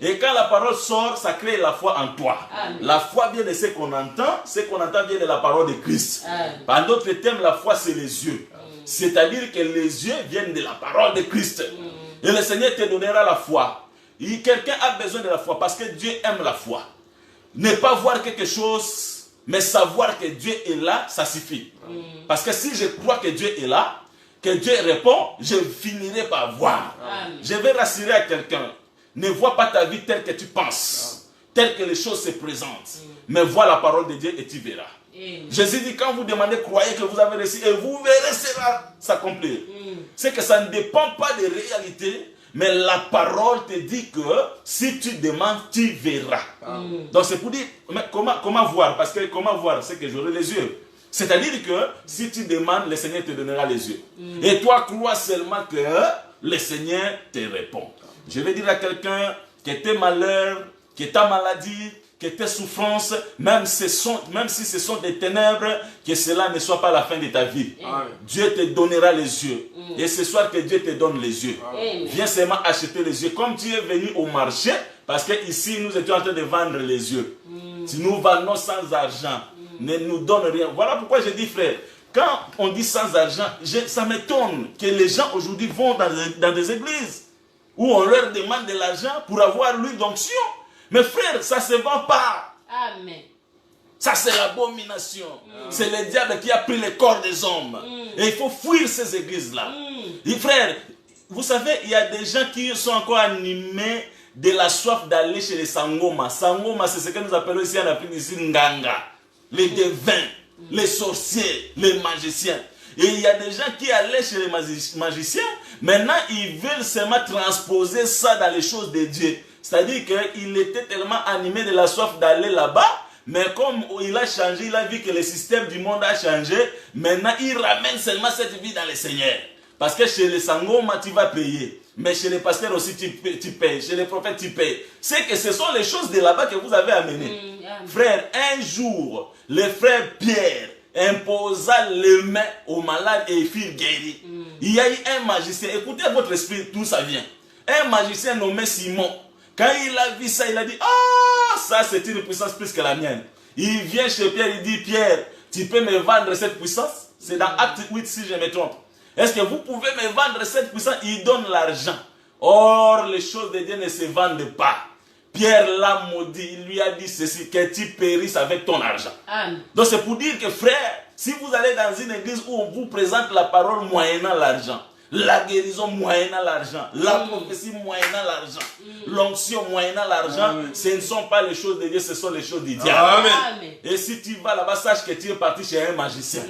Et quand la parole sort, ça crée la foi en toi. Amen. La foi vient de ce qu'on entend vient de la parole de Christ. Par d'autres termes, la foi c'est les yeux. C'est-à-dire que les yeux viennent de la parole de Christ. Et le Seigneur te donnera la foi. Quelqu'un a besoin de la foi parce que Dieu aime la foi. Ne pas voir quelque chose, mais savoir que Dieu est là, ça suffit. Parce que si je crois que Dieu est là, que Dieu répond, je finirai par voir. Amen. Je vais rassurer à quelqu'un. Ne vois pas ta vie telle que tu penses, telle que les choses se présentent. Mais vois la parole de Dieu et tu verras. Jésus dit, quand vous demandez, croyez que vous avez reçu et vous verrez cela s'accomplir. C'est que ça ne dépend pas des réalités, mais la parole te dit que si tu demandes, tu verras. Donc c'est pour dire, mais comment voir? Parce que comment voir? C'est que j'aurai les yeux. C'est-à-dire que si tu demandes, le Seigneur te donnera les yeux. Et toi, crois seulement que le Seigneur te répond. Je vais dire à quelqu'un que tes malheurs, que ta maladie, que tes souffrances, même si ce sont des ténèbres, que cela ne soit pas la fin de ta vie. Amen. Dieu te donnera les yeux. Et ce soir que Dieu te donne les yeux. Amen. Viens seulement acheter les yeux. Comme tu es venu au marché, parce que ici nous étions en train de vendre les yeux. Si nous vendons sans argent, ne nous donne rien. Voilà pourquoi je dis, frère, quand on dit sans argent, ça m'étonne que les gens aujourd'hui vont dans des églises où on leur demande de l'argent pour avoir l'huile d'onction. Mais frère, ça ne se vend pas. Amen. Ça, c'est l'abomination. C'est le diable qui a pris le corps des hommes. Et il faut fuir ces églises-là. Et frère, vous savez, il y a des gens qui sont encore animés de la soif d'aller chez les Sangoma. Sangoma, c'est ce que nous appelons ici en Afrique, ici, Nganga. Les devins, les sorciers, les magiciens. Et il y a des gens qui allaient chez les magiciens. Maintenant, ils veulent seulement transposer ça dans les choses de Dieu. C'est-à-dire qu'il était tellement animé de la soif d'aller là-bas, mais comme il a changé, il a vu que le système du monde a changé, maintenant il ramène seulement cette vie dans le Seigneur. Parce que chez les Sangoma, tu vas payer. Mais chez les pasteurs aussi, tu payes. Chez les prophètes, tu payes. C'est que ce sont les choses de là-bas que vous avez amenées. Frère, un jour, le frère Pierre imposa les mains aux malades et ils furent guéris. Il y a eu un magicien. Écoutez votre esprit, d'où ça vient. Un magicien nommé Simon. Quand il a vu ça, il a dit, ah, ça c'est une puissance plus que la mienne. Il vient chez Pierre, il dit, Pierre, tu peux me vendre cette puissance? C'est dans Acte 8 si je me trompe. Est-ce que vous pouvez me vendre cette puissance? Il donne l'argent. Or, les choses de Dieu ne se vendent pas. Pierre l'a maudit, il lui a dit ceci, que tu périsses avec ton argent. Amen. Donc c'est pour dire que frère, si vous allez dans une église où on vous présente la parole moyennant l'argent, la guérison moyennant l'argent, la prophétie moyennant l'argent, l'onction moyennant l'argent, ce ne sont pas les choses de Dieu, ce sont les choses du diable. Amen. Et si tu vas là-bas, sache que tu es parti chez un magicien.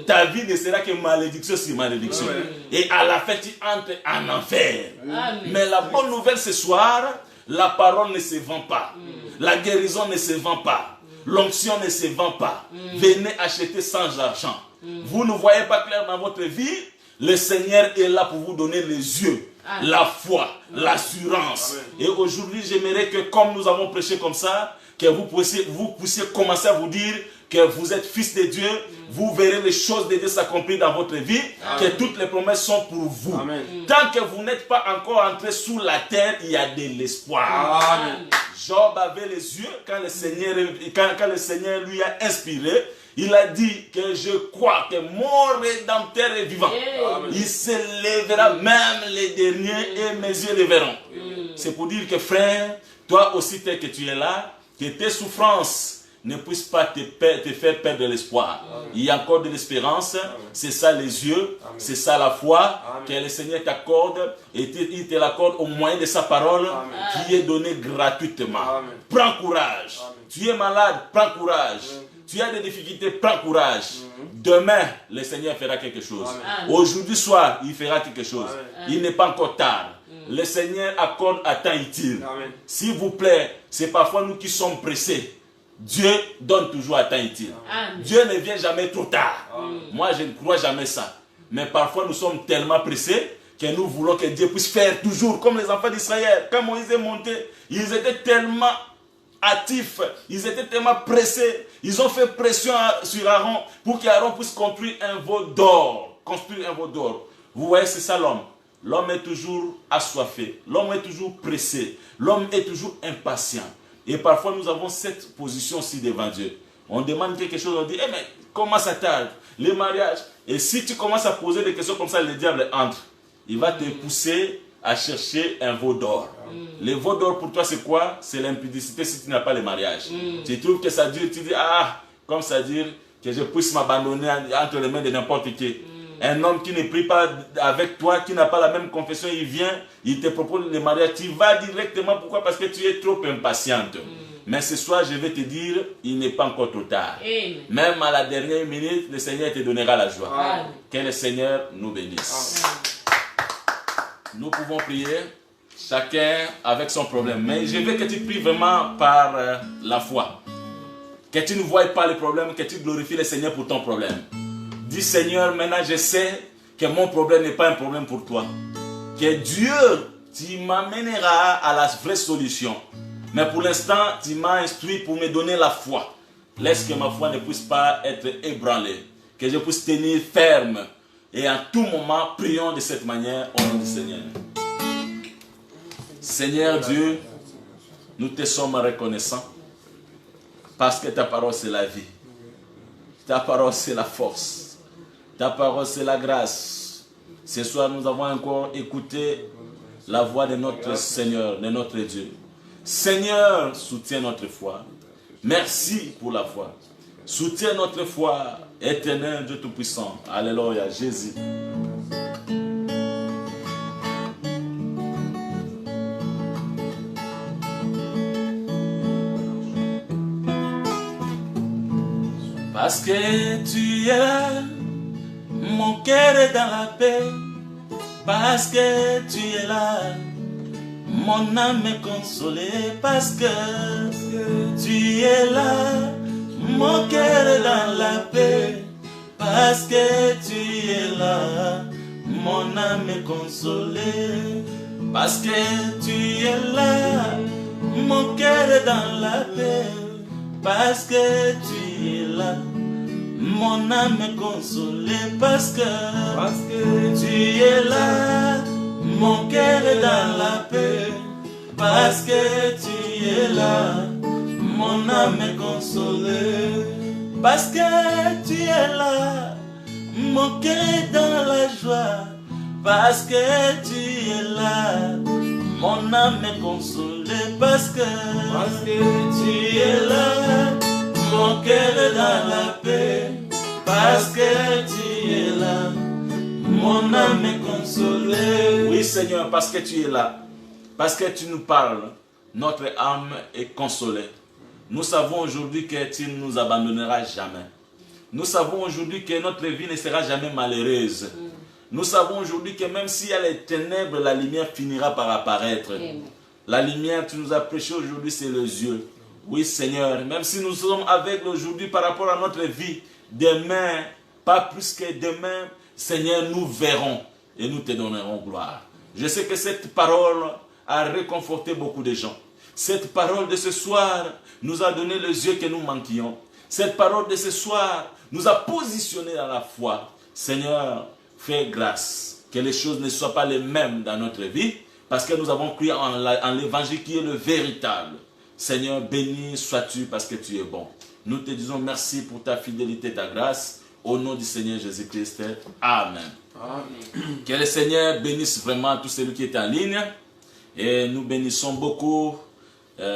Ta vie ne sera que malédiction sur malédiction. Et à la fin, tu entres en enfer. Amen. Mais la bonne nouvelle ce soir, la parole ne se vend pas. La guérison ne se vend pas. L'onction ne se vend pas. Venez acheter sans argent. Vous ne voyez pas clair dans votre vie. Le Seigneur est là pour vous donner les yeux, la foi, l'assurance. Et aujourd'hui, j'aimerais que comme nous avons prêché comme ça, que vous puissiez commencer à vous dire que vous êtes fils de Dieu, vous verrez les choses de Dieu s'accomplir dans votre vie, que toutes les promesses sont pour vous. Amen. Tant que vous n'êtes pas encore entré sous la terre, il y a de l'espoir. Job avait les yeux quand le Seigneur lui a inspiré. Il a dit que je crois que mon Rédempteur est vivant. Il se lèvera, même les derniers, et mes yeux le verront. C'est pour dire que frère, toi aussi tel que tu es là, que tes souffrances ne puissent pas te faire perdre l'espoir. Il y a encore de l'espérance. C'est ça les yeux, c'est ça la foi que le Seigneur t'accorde, et il te l'accorde au moyen de sa parole qui est donnée gratuitement. Prends courage. Tu es malade, prends courage. Tu as des difficultés, prends courage. Demain, le Seigneur fera quelque chose. Aujourd'hui soir, il fera quelque chose. Il n'est pas encore tard. Le Seigneur accorde à temps utile. S'il vous plaît, c'est parfois nous qui sommes pressés. Dieu donne toujours à temps utile. Dieu ne vient jamais trop tard. Moi, je ne crois jamais ça. Mais parfois, nous sommes tellement pressés que nous voulons que Dieu puisse faire toujours comme les enfants d'Israël. Quand Moïse est monté, ils étaient tellement actifs, ils étaient tellement pressés. Ils ont fait pression sur Aaron pour qu'Aaron puisse construire un veau d'or. Vous voyez, c'est ça l'homme. L'homme est toujours assoiffé. L'homme est toujours pressé. L'homme est toujours impatient. Et parfois, nous avons cette position-ci devant Dieu. On demande quelque chose, on dit, mais comment ça tarde? Les mariages. Et si tu commences à poser des questions comme ça, le diable entre. Il va te pousser à chercher un veau d'or. Le veau d'or pour toi, c'est quoi? C'est l'impudicité si tu n'as pas le mariage. Tu trouves que ça dure, tu dis, comme ça dure, que je puisse m'abandonner entre les mains de n'importe qui. Un homme qui ne prie pas avec toi, qui n'a pas la même confession, il vient, il te propose le mariage, tu vas directement. Pourquoi? Parce que tu es trop impatiente. Mais ce soir, je vais te dire, il n'est pas encore trop tard. Même à la dernière minute, le Seigneur te donnera la joie. Que le Seigneur nous bénisse. Nous pouvons prier, chacun avec son problème. Mais je veux que tu pries vraiment par la foi. Que tu ne voies pas le problème, que tu glorifies le Seigneur pour ton problème. Dis Seigneur, maintenant je sais que mon problème n'est pas un problème pour toi. Que Dieu, tu m'amèneras à la vraie solution. Mais pour l'instant, tu m'as instruit pour me donner la foi. Laisse que ma foi ne puisse pas être ébranlée. Que je puisse tenir ferme. Et en tout moment, prions de cette manière au nom du Seigneur. Seigneur Dieu, nous te sommes reconnaissants. Parce que ta parole c'est la vie. Ta parole c'est la force. Ta parole, c'est la grâce. Ce soir, nous avons encore écouté la voix de notre Seigneur, de notre Dieu. Seigneur, soutiens notre foi. Merci pour la foi. Soutiens notre foi, éternel Dieu Tout-Puissant. Alléluia, Jésus. Parce que tu es là. Mon cœur est dans la paix, parce que tu es là. Mon âme est consolée, parce que tu es là. Mon cœur est dans la paix, parce que tu es là. Mon âme est consolée, parce que tu es là. Mon cœur est dans la paix, parce que tu es là. Mon âme est consolée parce que tu es là. Mon cœur est dans la paix parce que tu es là. Mon âme est consolée parce que tu es là. Mon cœur est dans la joie parce que tu es là. Mon âme est consolée parce que tu es là. Mon cœur est dans la paix, parce que tu es là. Mon âme est consolée. Oui Seigneur, parce que tu es là. Parce que tu nous parles, notre âme est consolée. Nous savons aujourd'hui que tu ne nous abandonneras jamais. Nous savons aujourd'hui que notre vie ne sera jamais malheureuse. Nous savons aujourd'hui que même s'il y a les ténèbres, la lumière finira par apparaître. La lumière, tu nous as prêché aujourd'hui, c'est les yeux. Oui Seigneur, même si nous sommes aveugles aujourd'hui par rapport à notre vie, demain, pas plus que demain, Seigneur, nous verrons et nous te donnerons gloire. Je sais que cette parole a réconforté beaucoup de gens. Cette parole de ce soir nous a donné les yeux que nous manquions. Cette parole de ce soir nous a positionnés dans la foi. Seigneur, fais grâce, que les choses ne soient pas les mêmes dans notre vie, parce que nous avons cru en l'évangile qui est le véritable. Seigneur, béni sois-tu parce que tu es bon. Nous te disons merci pour ta fidélité, ta grâce. Au nom du Seigneur Jésus-Christ. Amen. Amen. Que le Seigneur bénisse vraiment tous ceux qui étaient en ligne. Et nous bénissons beaucoup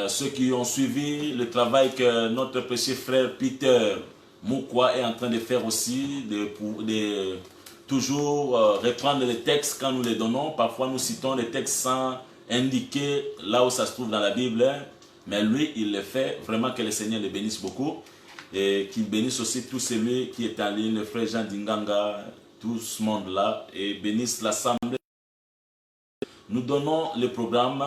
ceux qui ont suivi le travail que notre précieux frère Peter Moukwa est en train de faire aussi, de toujours reprendre les textes quand nous les donnons. Parfois nous citons les textes sans indiquer là où ça se trouve dans la Bible. Mais lui, il le fait. Vraiment que le Seigneur le bénisse beaucoup. Et qu'il bénisse aussi tous celui qui est en ligne, le frère Jean Dinganga, tout ce monde-là. Et bénisse l'Assemblée. Nous donnons le programme.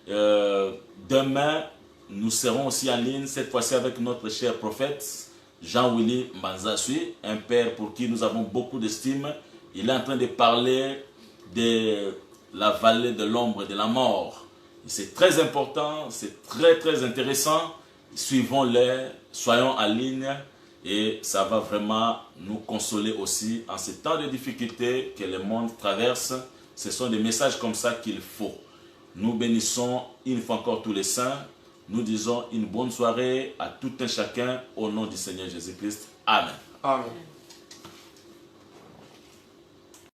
Demain, nous serons aussi en ligne, cette fois-ci avec notre cher prophète, Jean-Willy Mbanzasui, un père pour qui nous avons beaucoup d'estime. Il est en train de parler de la vallée de l'ombre de la mort. C'est très important, c'est très très intéressant. Suivons-les, soyons en ligne et ça va vraiment nous consoler aussi en ces temps de difficultés que le monde traverse. Ce sont des messages comme ça qu'il faut. Nous bénissons une fois encore tous les saints. Nous disons une bonne soirée à tout un chacun au nom du Seigneur Jésus-Christ. Amen. Amen.